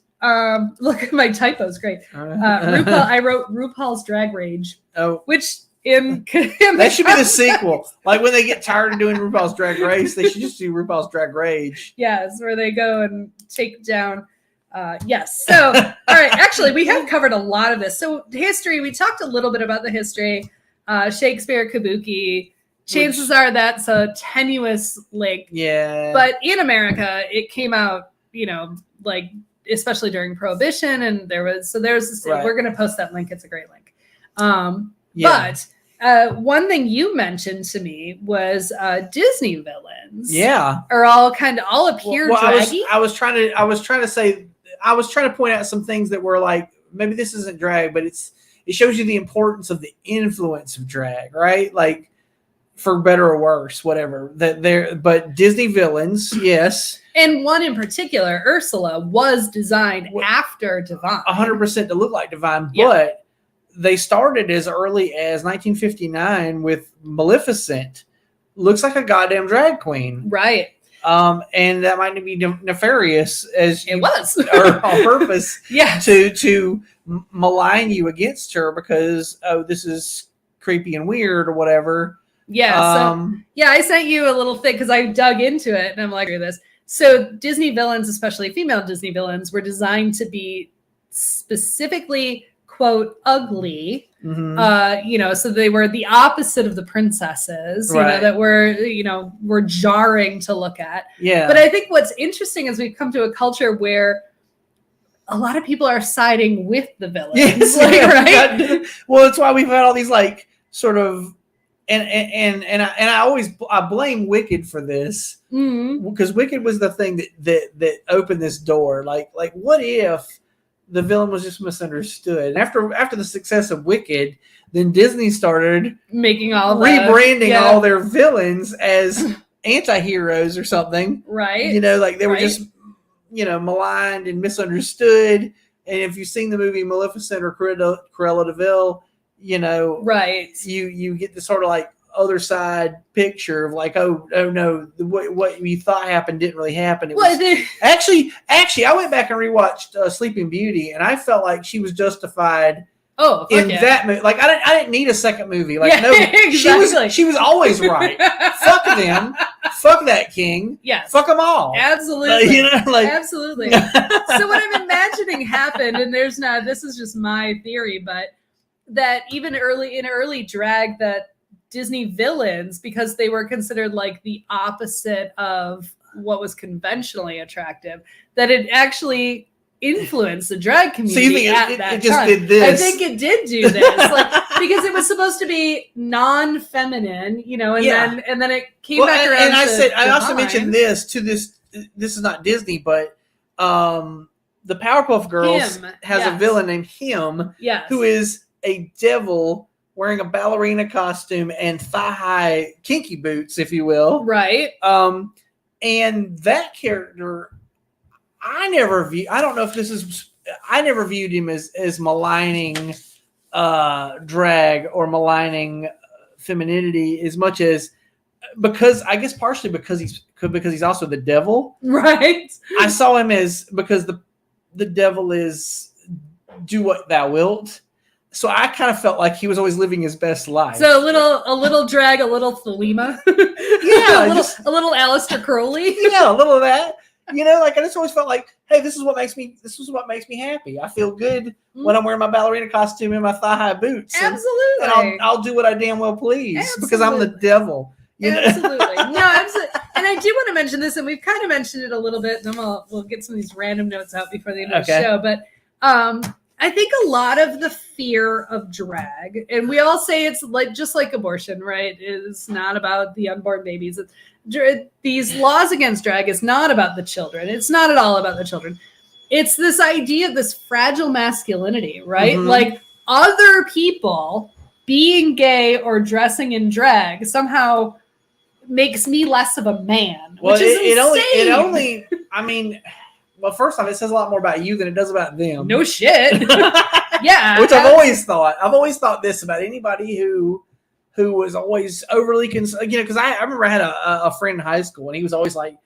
look at my typos. Great. RuPaul. I wrote RuPaul's Drag Rage. Oh, which in that should be the sequel. Like, when they get tired of doing RuPaul's Drag Race, they should just do RuPaul's Drag Rage. Yes, where they go and take down. Yes. So, all right. Actually, we have covered a lot of this. So, history. We talked a little bit about the history. Shakespeare, Kabuki. Chances are that's a tenuous link. Yeah. But in America, it came out, you know, like, especially during Prohibition, and there's this, we're going to post that link. It's a great link. But one thing you mentioned to me was Disney villains. Yeah. Are all appear draggy. I was trying to point out some things that were like, maybe this isn't drag, but it shows you the importance of the influence of drag, right? Like, for better or worse, whatever. But Disney villains, yes. And one in particular, Ursula, was designed after Divine. 100% to look like Divine, but they started as early as 1959 with Maleficent. Looks like a goddamn drag queen. Right. And that might be nefarious as it was or on purpose. Yeah. To malign you against her because, oh, this is creepy and weird or whatever. Yeah. I sent you a little thing because I dug into it and I'm like, this. So Disney villains, especially female Disney villains, were designed to be specifically, quote, ugly. Mm-hmm. So they were the opposite of the princesses, that were jarring to look at. Yeah. But I think what's interesting is we've come to a culture where a lot of people are siding with the villains. Yes, right? Well, that's why we've had all these like sort of and I blame Wicked for this because Wicked was the thing that opened this door. Like what if the villain was just misunderstood. After the success of Wicked, then Disney started making all rebranding all their villains as anti-heroes or something. Right. You know, like they were just, you know, maligned and misunderstood. And if you've seen the movie Maleficent or Cruella de Vil, you know, right, you get the sort of like other side picture of like, oh no, what you thought happened didn't really happen. It was actually I went back and rewatched Sleeping Beauty, and I felt like she was justified. That movie. Like I didn't need a second movie. Like no, exactly. she was always right. Fuck them. Fuck that king. Yes. Fuck them all. Absolutely. You know, like absolutely. So what I'm imagining happened, and this is just my theory, but that even early drag, that Disney villains, because they were considered like the opposite of what was conventionally attractive, that it actually influenced the drag community. So you think it just did this? I think it did do this, like, because it was supposed to be non-feminine, you know, and then it came back around. And I also mentioned this to this. This is not Disney, but the Powerpuff Girls has a villain named Him, who is a devil wearing a ballerina costume and thigh-high kinky boots, if you will. Right. And that character, I never viewed him as maligning drag or maligning femininity as much as partially because he's also the devil. Right. I saw him as because the devil is do what thou wilt. So I kind of felt like he was always living his best life. So a little drag, a little Thelema. Yeah. a little Aleister Crowley. Yeah, a little of that. You know, like I just always felt like, hey, this is what makes me happy. I feel good when I'm wearing my ballerina costume and my thigh-high boots. Absolutely. And I'll do what I damn well please because I'm the devil. You know? Absolutely. No, absolutely. And I do want to mention this, and we've kind of mentioned it a little bit, and then we'll get some of these random notes out before the end of the show. But I think a lot of the fear of drag, and we all say it's like just like abortion, right? It's not about the unborn babies. These laws against drag is not about the children. It's not at all about the children. It's this idea of this fragile masculinity, right? Mm-hmm. Like other people being gay or dressing in drag somehow makes me less of a man, which is insane. Well, first off, it says a lot more about you than it does about them. No shit. Yeah. Which I've always thought. I've always thought this about anybody who was always overly concerned. You know, because I remember I had a friend in high school, and he was always like,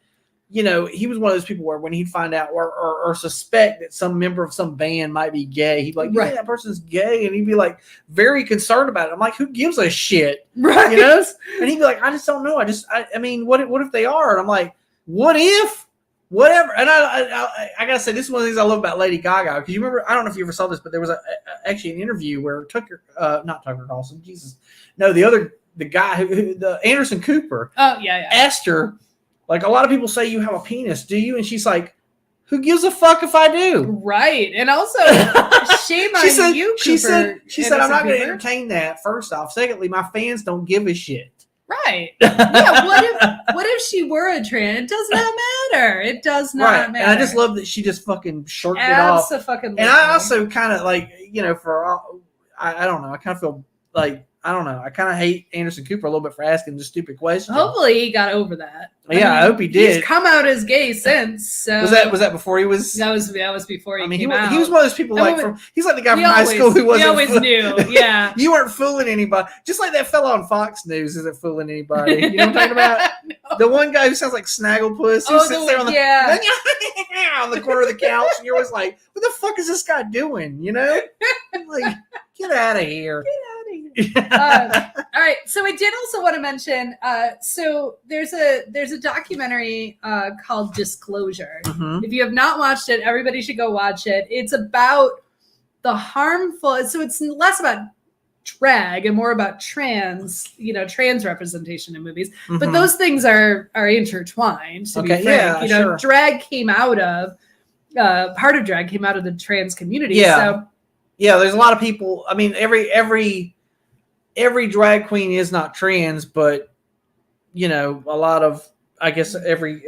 you know, he was one of those people where when he'd find out or suspect that some member of some band might be gay, he'd be like, yeah, that person's gay. And he'd be like very concerned about it. I'm like, who gives a shit? Right. You know? And he'd be like, I just don't know. I mean, what if they are? And I'm like, what if? Whatever. And I gotta say, this is one of the things I love about Lady Gaga, because you remember, I don't know if you ever saw this, but there was actually an interview where not Tucker Carlson, the guy the Anderson Cooper, asked her, like, a lot of people say you have a penis, do you? And she's like, who gives a fuck if I do? Right. And also, shame on you, Cooper. She said, I'm not going to entertain that, first off. Secondly, my fans don't give a shit. Right. Yeah. What if she were a trans? It does not matter. It does not matter. And I just love that she just fucking shirked it off. And I also kind of like, you know, I don't know. I kind of feel like, I don't know. I kind of hate Anderson Cooper a little bit for asking the stupid question. Hopefully he got over that. I hope he did. He's come out as gay since. So. Was that before he was? That was before he came out. He was one of those people he's like the guy from high school who wasn't. He always knew. Yeah. You weren't fooling anybody. Just like that fella on Fox News isn't fooling anybody. You know what I'm talking about? No. The one guy who sounds like Snagglepuss who sits there on the corner of the couch, and you're always like, what the fuck is this guy doing? You know? Like, get out of here. All right, so I did also want to mention, so there's a documentary called Disclosure. Mm-hmm. If you have not watched it, everybody should go watch it. It's about the harmful, so it's less about drag and more about trans representation in movies. Mm-hmm. But those things are intertwined, to be frank. Yeah, sure. Drag came out of part of drag came out of the trans community. Yeah. So yeah, there's a lot of people. I mean, every drag queen is not trans, but you know, a lot of, I guess every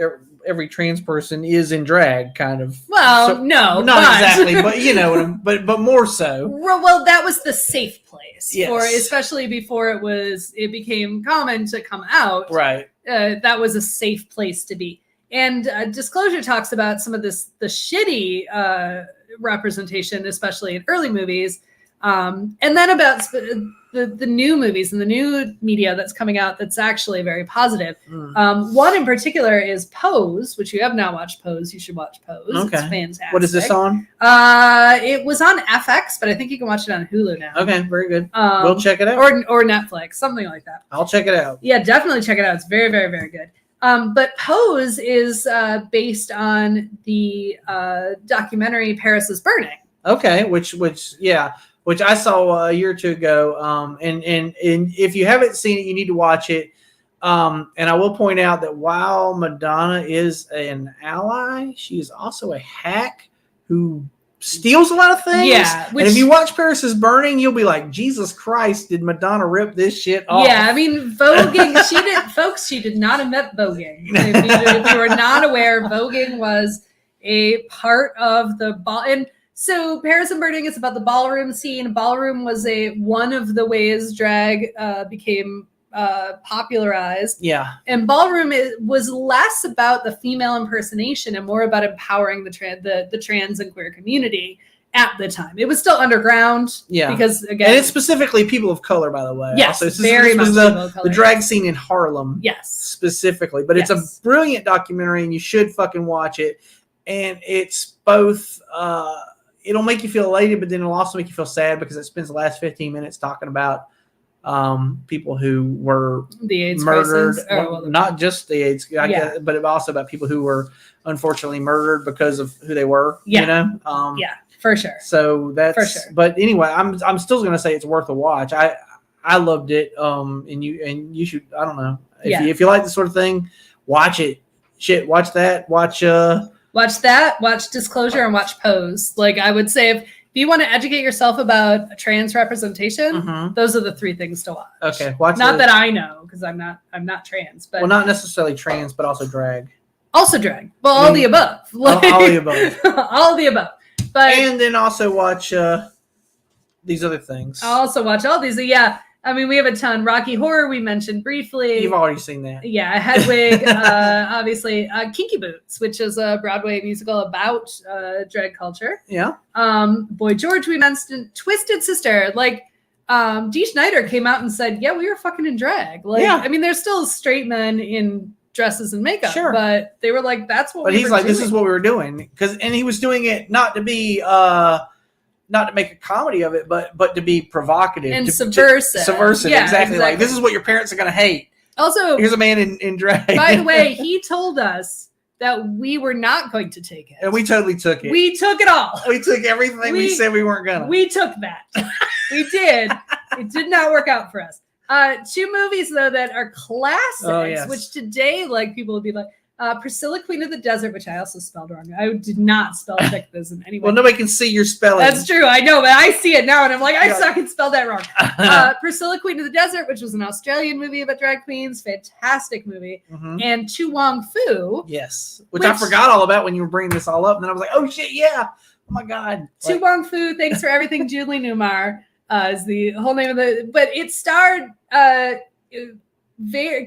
every trans person is in drag, kind of. Well, So, no, not but... exactly, but you know, but more so. Well, that was the safe place Yes. for, especially before it became common to come out. Right. That was a safe place to be. And Disclosure talks about some of the shitty representation, especially in early movies, and then about the new movies and the new media that's coming out that's actually very positive. One in particular is Pose, which you have not watched. Pose, you should watch Pose. Okay. It's fantastic. What is this on? It was on FX, but I think you can watch it on Hulu now. Okay, very good. We'll check it out. Or Netflix, something like that. I'll check it out. Yeah, definitely check it out. It's very, very, very good. But Pose is based on the documentary Paris is Burning. Okay, which I saw a year or two ago. And if you haven't seen it, you need to watch it. And I will point out that while Madonna is an ally, she is also a hack who steals a lot of things. Yeah. And if you watch Paris is Burning, you'll be like, Jesus Christ, did Madonna rip this shit off? Yeah, I mean, voguing, she did not admit voguing. If you were not aware, voguing was a part of the ball. And so Paris and Burning is about the ballroom scene. Ballroom was one of the ways drag became popularized. Yeah. And ballroom was less about the female impersonation and more about empowering the trans and queer community at the time. It was still underground. Yeah. Because again, and it's specifically people of color, by the way. Yes, also, very much the drag scene in Harlem. Yes. Specifically. But it's a brilliant documentary and you should fucking watch it. And it's both it'll make you feel elated, but then it'll also make you feel sad because it spends the last 15 minutes talking about people who were the AIDS murdered, not crisis. just the AIDS, guess, but also about people who were unfortunately murdered because of who they were. Yeah. You know? Yeah, for sure. So that's for sure. But anyway, I'm still going to say it's worth a watch. I loved it. And you should. I don't know if you like this sort of thing, watch it. Shit, watch that. Watch that. Watch Disclosure and watch Pose. Like I would say if you want to educate yourself about trans representation, those are the three things to watch. Okay, watch. Not that I know because I'm not trans, but not necessarily trans, but also drag. Also drag. Well, all the above. All the above. All the above. But and then also watch these other things. I'll also watch all these. Yeah. I mean, we have a ton. Rocky Horror, we mentioned briefly. You've already seen that. Yeah, Hedwig, obviously. Kinky Boots, which is a Broadway musical about drag culture. Yeah. Boy George, we mentioned. Twisted Sister. Like, Dee Snider came out and said, yeah, we were fucking in drag. Like, I mean, there's still straight men in dresses and makeup. Sure. But they were like, that's what we were doing. But he's like, this is what we were doing. And he was doing it not to be... not to make a comedy of it, but to be provocative and subversive. Subversive, yeah, exactly. Like this is what your parents are going to hate. Also, here's a man in drag. By the way, he told us that we were not going to take it, and we totally took it. We took it all. We took everything we said we weren't gonna. We took that. We did. It did not work out for us. Two movies though that are classics, which today like people would be like. Priscilla, Queen of the Desert, which I also spelled wrong. I did not spell check this in any way. Well, nobody can see your spelling. That's true. I know, but I see it now, and I'm like, I fucking spelled that wrong. Priscilla, Queen of the Desert, which was an Australian movie about drag queens. Fantastic movie. And Tu Wong Fu. Yes. Which I forgot all about when you were bringing this all up. And then I was like, oh, shit, yeah. Oh, my God. Tu Wong Fu, Thanks for Everything, Julie Newmar is the whole name of the... But it starred... very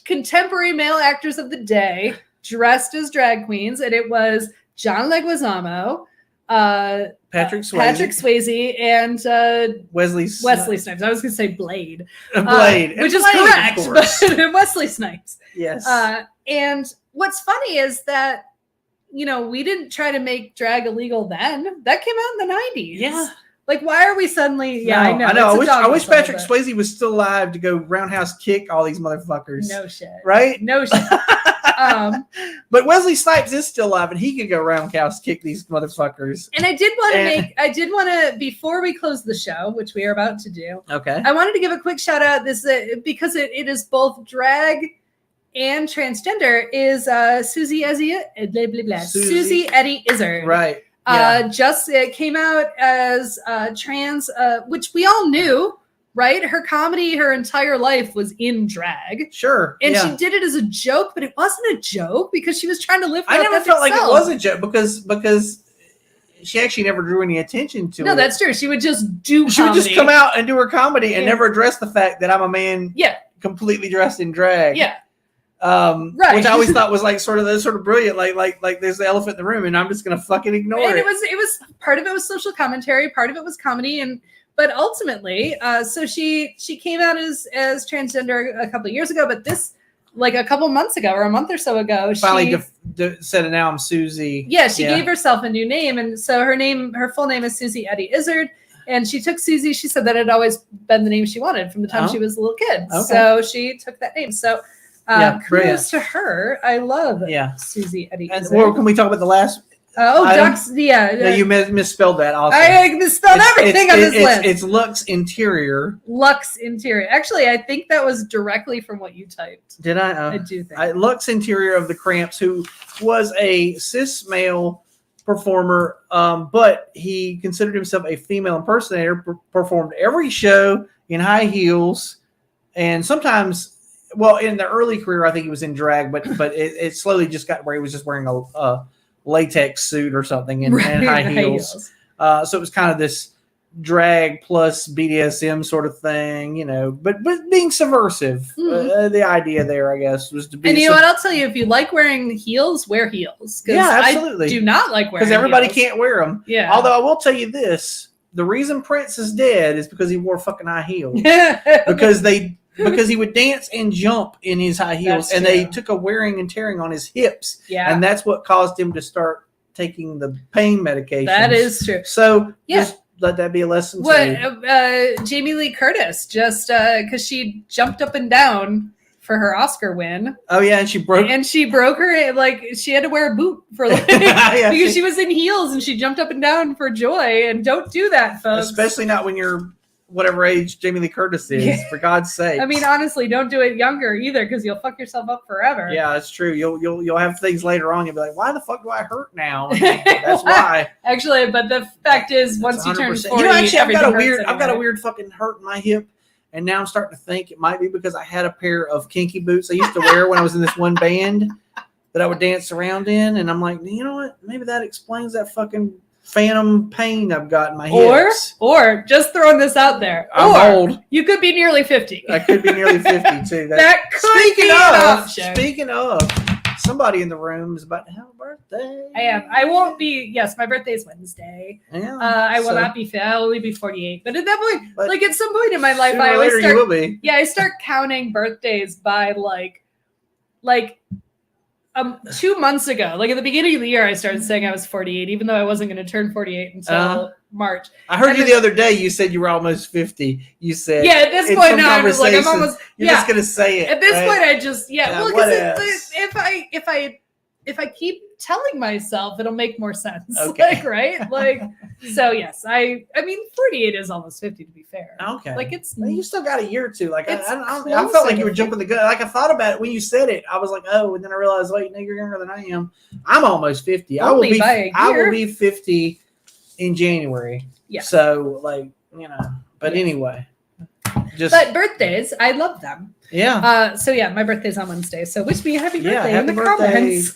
contemporary male actors of the day dressed as drag queens, and it was John Leguizamo, Patrick Swayze, and Wesley Snipes. I was going to say Blade, which is correct, but Wesley Snipes. Yes. And what's funny is that we didn't try to make drag illegal then. That came out in the 90s. Yeah. Like, why are we suddenly? Yeah, no, I know. I wish Patrick Swayze was still alive to go roundhouse kick all these motherfuckers. No shit. Right? No shit. But Wesley Snipes is still alive, and he could go roundhouse kick these motherfuckers. And I did want to before we close the show, which we are about to do. Okay. I wanted to give a quick shout out. This because it is both drag and transgender. Is Susie Eddie Izzard. Right. Just it came out as trans, which we all knew, right? Her comedy, her entire life was in drag. Sure. And yeah. she did it as a joke, but it wasn't a joke because she was trying to live her I never authentic felt like it self. was a joke because she actually never drew any attention to it. No, that's true. She would just do She would just come out and do her comedy and Yeah. never address the fact that I'm a man completely dressed in drag. Yeah. Right. Which I always thought was like sort of brilliant. Like there's the elephant in the room and I'm just gonna fucking ignore it. And it was part of it was social commentary, part of it was comedy, but ultimately, so she came out as transgender a couple of years ago, but this, like a couple months ago or a month or so ago, finally said it. Now I'm Susie. Yeah, she gave herself a new name, and so her full name is Susie Eddie Izzard, and she took Susie. She said that had always been the name she wanted from the time she was a little kid. Okay. So she took that name. So kudos to her. I love Susie Eddie Izzard. Well, can we talk about the last? Ducks. No, you misspelled that. Also, I misspelled everything on this list. It's Lux Interior. Lux Interior. Actually, I think that was directly from what you typed. Did I? I do think. Lux Interior of the Cramps, who was a cis male performer, but he considered himself a female impersonator. Performed every show in high heels, and sometimes. Well, in the early career, I think he was in drag, but it slowly just got where he was just wearing a latex suit or something and high heels. So it was kind of this drag plus BDSM sort of thing, you know, but being subversive. The idea there, I guess, was to be. And you know what? I'll tell you, if you like wearing heels, wear heels. Yeah, absolutely. I do not like wearing because everybody heels. can't wear them. Yeah. Although I will tell you this: the reason Prince is dead is because he wore fucking high heels. Because he would dance and jump in his high heels, and they took a wearing and tearing on his hips. Yeah. And that's what caused him to start taking the pain medication. That is true. So just let that be a lesson to you. Jamie Lee Curtis, just because she jumped up and down for her Oscar win. Oh, yeah, and she broke her, like, she had to wear a boot for like, because she was in heels, and she jumped up and down for joy, and don't do that, folks. Especially not when you're whatever age Jamie Lee Curtis is, for God's sake. I mean, honestly, don't do it younger either, because you'll fuck yourself up forever. Yeah, it's true. You'll have things later on. You'll be like, why the fuck do I hurt now? That's why. Actually, but the fact is, once you turn 40, actually, I've got a weird fucking hurt in my hip, and now I'm starting to think it might be because I had a pair of kinky boots I used to wear when I was in this one band that I would dance around in, and I'm like, you know what? Maybe that explains that fucking phantom pain I've got in my hips. Or just throwing this out there. I'm old. You could be nearly 50. I could be nearly 50 too. That could be an option. Speaking of, somebody in the room is about to have a birthday. I am. I won't be. Yes, my birthday is Wednesday. Yeah. I will not be. I'll only be 48. But at that point, like at some point in my life, I always you will be. Yeah, I start counting birthdays by like 2 months ago, like at the beginning of the year, I started saying I was 48, even though I wasn't going to turn 48 until March. I heard you the other day. You said you were almost 50. You said, at this point now, I'm just like, I'm almost. You're just going to say it. At this point, I just, well, because if I keep telling myself, it'll make more sense. Okay. Like, so yes, I mean, 48 is almost 50 to be fair. Okay. Like you still got a year or two. Like I felt like you were jumping the gun. Like I thought about it when you said it. I was like, oh, and then I realized, wait, no, you're younger than I am. I'm almost 50. I will be 50 in January. Yeah. So like, but anyway. But birthdays, I love them. Yeah. So yeah, my birthday's on Wednesday. So wish me a happy birthday in the comments.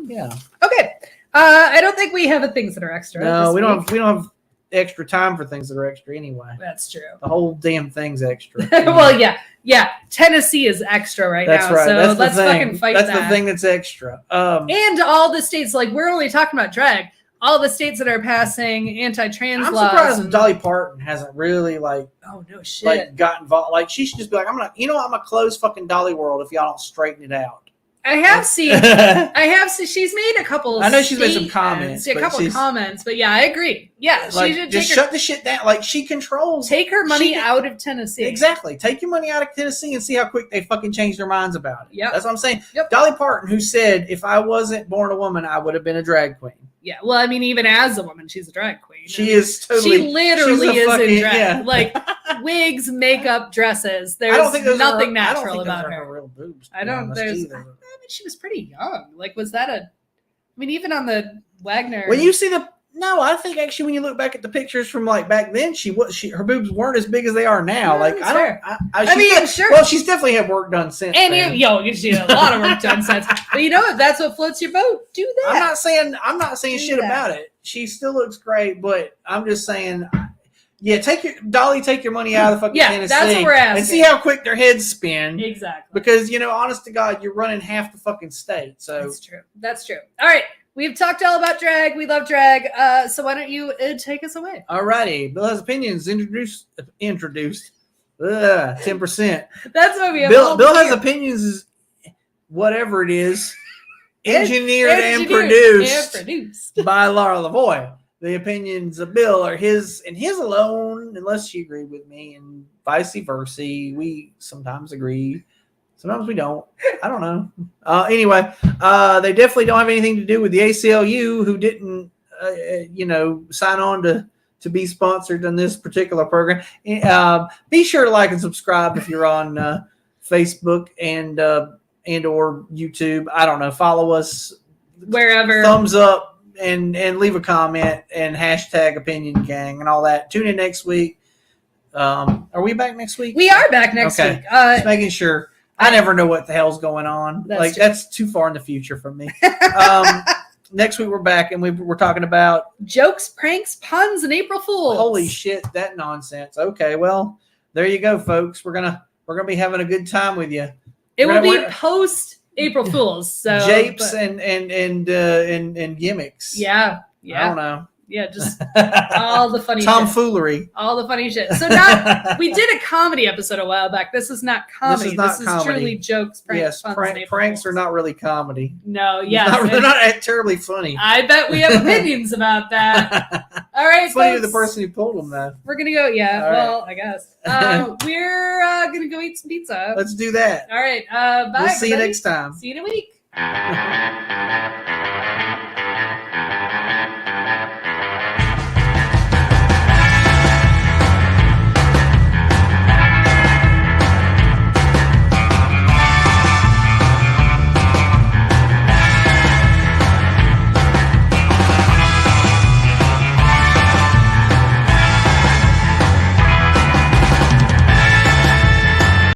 Yeah. Okay. I don't think we have things that are extra. No, we don't have extra time for things that are extra anyway. That's true. The whole damn thing's extra. Well, yeah. Tennessee is extra right now. Right. So let's fucking fight that. That's the thing that's extra. And all the states, like we're only talking about drag. All the states that are passing anti-trans laws. I'm surprised Dolly Parton hasn't really gotten involved. Like she should just be like, I'm gonna close fucking Dolly World if y'all don't straighten it out. I have seen. She's made a couple. I know she's made some comments. Comments, but yeah, I agree. Yeah, like, she should just shut the shit down. Like she controls. Take her money out of Tennessee. Exactly. Take your money out of Tennessee and see how quick they fucking change their minds about it. Yeah, that's what I'm saying. Yep. Dolly Parton, who said, "If I wasn't born a woman, I would have been a drag queen." Yeah, well, I mean, even as a woman, she's a drag queen. She is totally. She literally is in drag. Like wigs, makeyup, dresses. There's nothing natural about her. Real boobs. I don't. I mean, she was pretty young. Like, was that a? I mean, even on the Wagner. When you see the No, I think actually when you look back at the pictures from like back then, her boobs weren't as big as they are now. Yeah, like that's I fair. don't. I mean, sure. Well, she's definitely had work done since. And then. she's a lot of work done since. But you know what? That's what floats your boat. Do that. I'm not saying shit about it. She still looks great, but I'm just saying, yeah, take your money out of the fucking Tennessee. That's what we're asking. And see how quick their heads spin. Exactly. Because honest to God, you're running half the fucking state. So That's true. All right. We've talked all about drag. We love drag. So why don't you take us away? Alrighty. Bill has opinions. Introduced. 10%. That's what we have. Bill has opinions. Is whatever it is. Engineered and produced by Laura Lavoie. The opinions of Bill are his and his alone, unless you agree with me, and vice versa. We sometimes agree, sometimes we don't. I don't know. Anyway, they definitely don't have anything to do with the ACLU, who didn't, sign on to be sponsored in this particular program. Be sure to like and subscribe if you're on Facebook and or YouTube. I don't know. Follow us wherever. Thumbs up. And leave a comment and hashtag opinion gang and all that. Tune in next week. Are we back next week? We are back next week. Just making sure. I never know what the hell's going on. That's too far in the future for me. Next week we're back and we're talking about jokes, pranks, puns, and April Fools. Holy shit, that nonsense. Okay, well, there you go, folks. We're gonna be having a good time with you. It will be post April Fools, so japes and gimmicks. Yeah. I don't know. Yeah, just all the funny tomfoolery. Shit. All the funny shit. So we did a comedy episode a while back. This is not comedy. This is truly jokes, pranks, puns, pranks are not really comedy. No, yes. They're not terribly funny. I bet we have opinions about that. All right, funny folks. to the person who pulled them, though. We're going to go, I guess. We're going to go eat some pizza. Let's do that. All right, bye. We'll see you next time. See you in a week.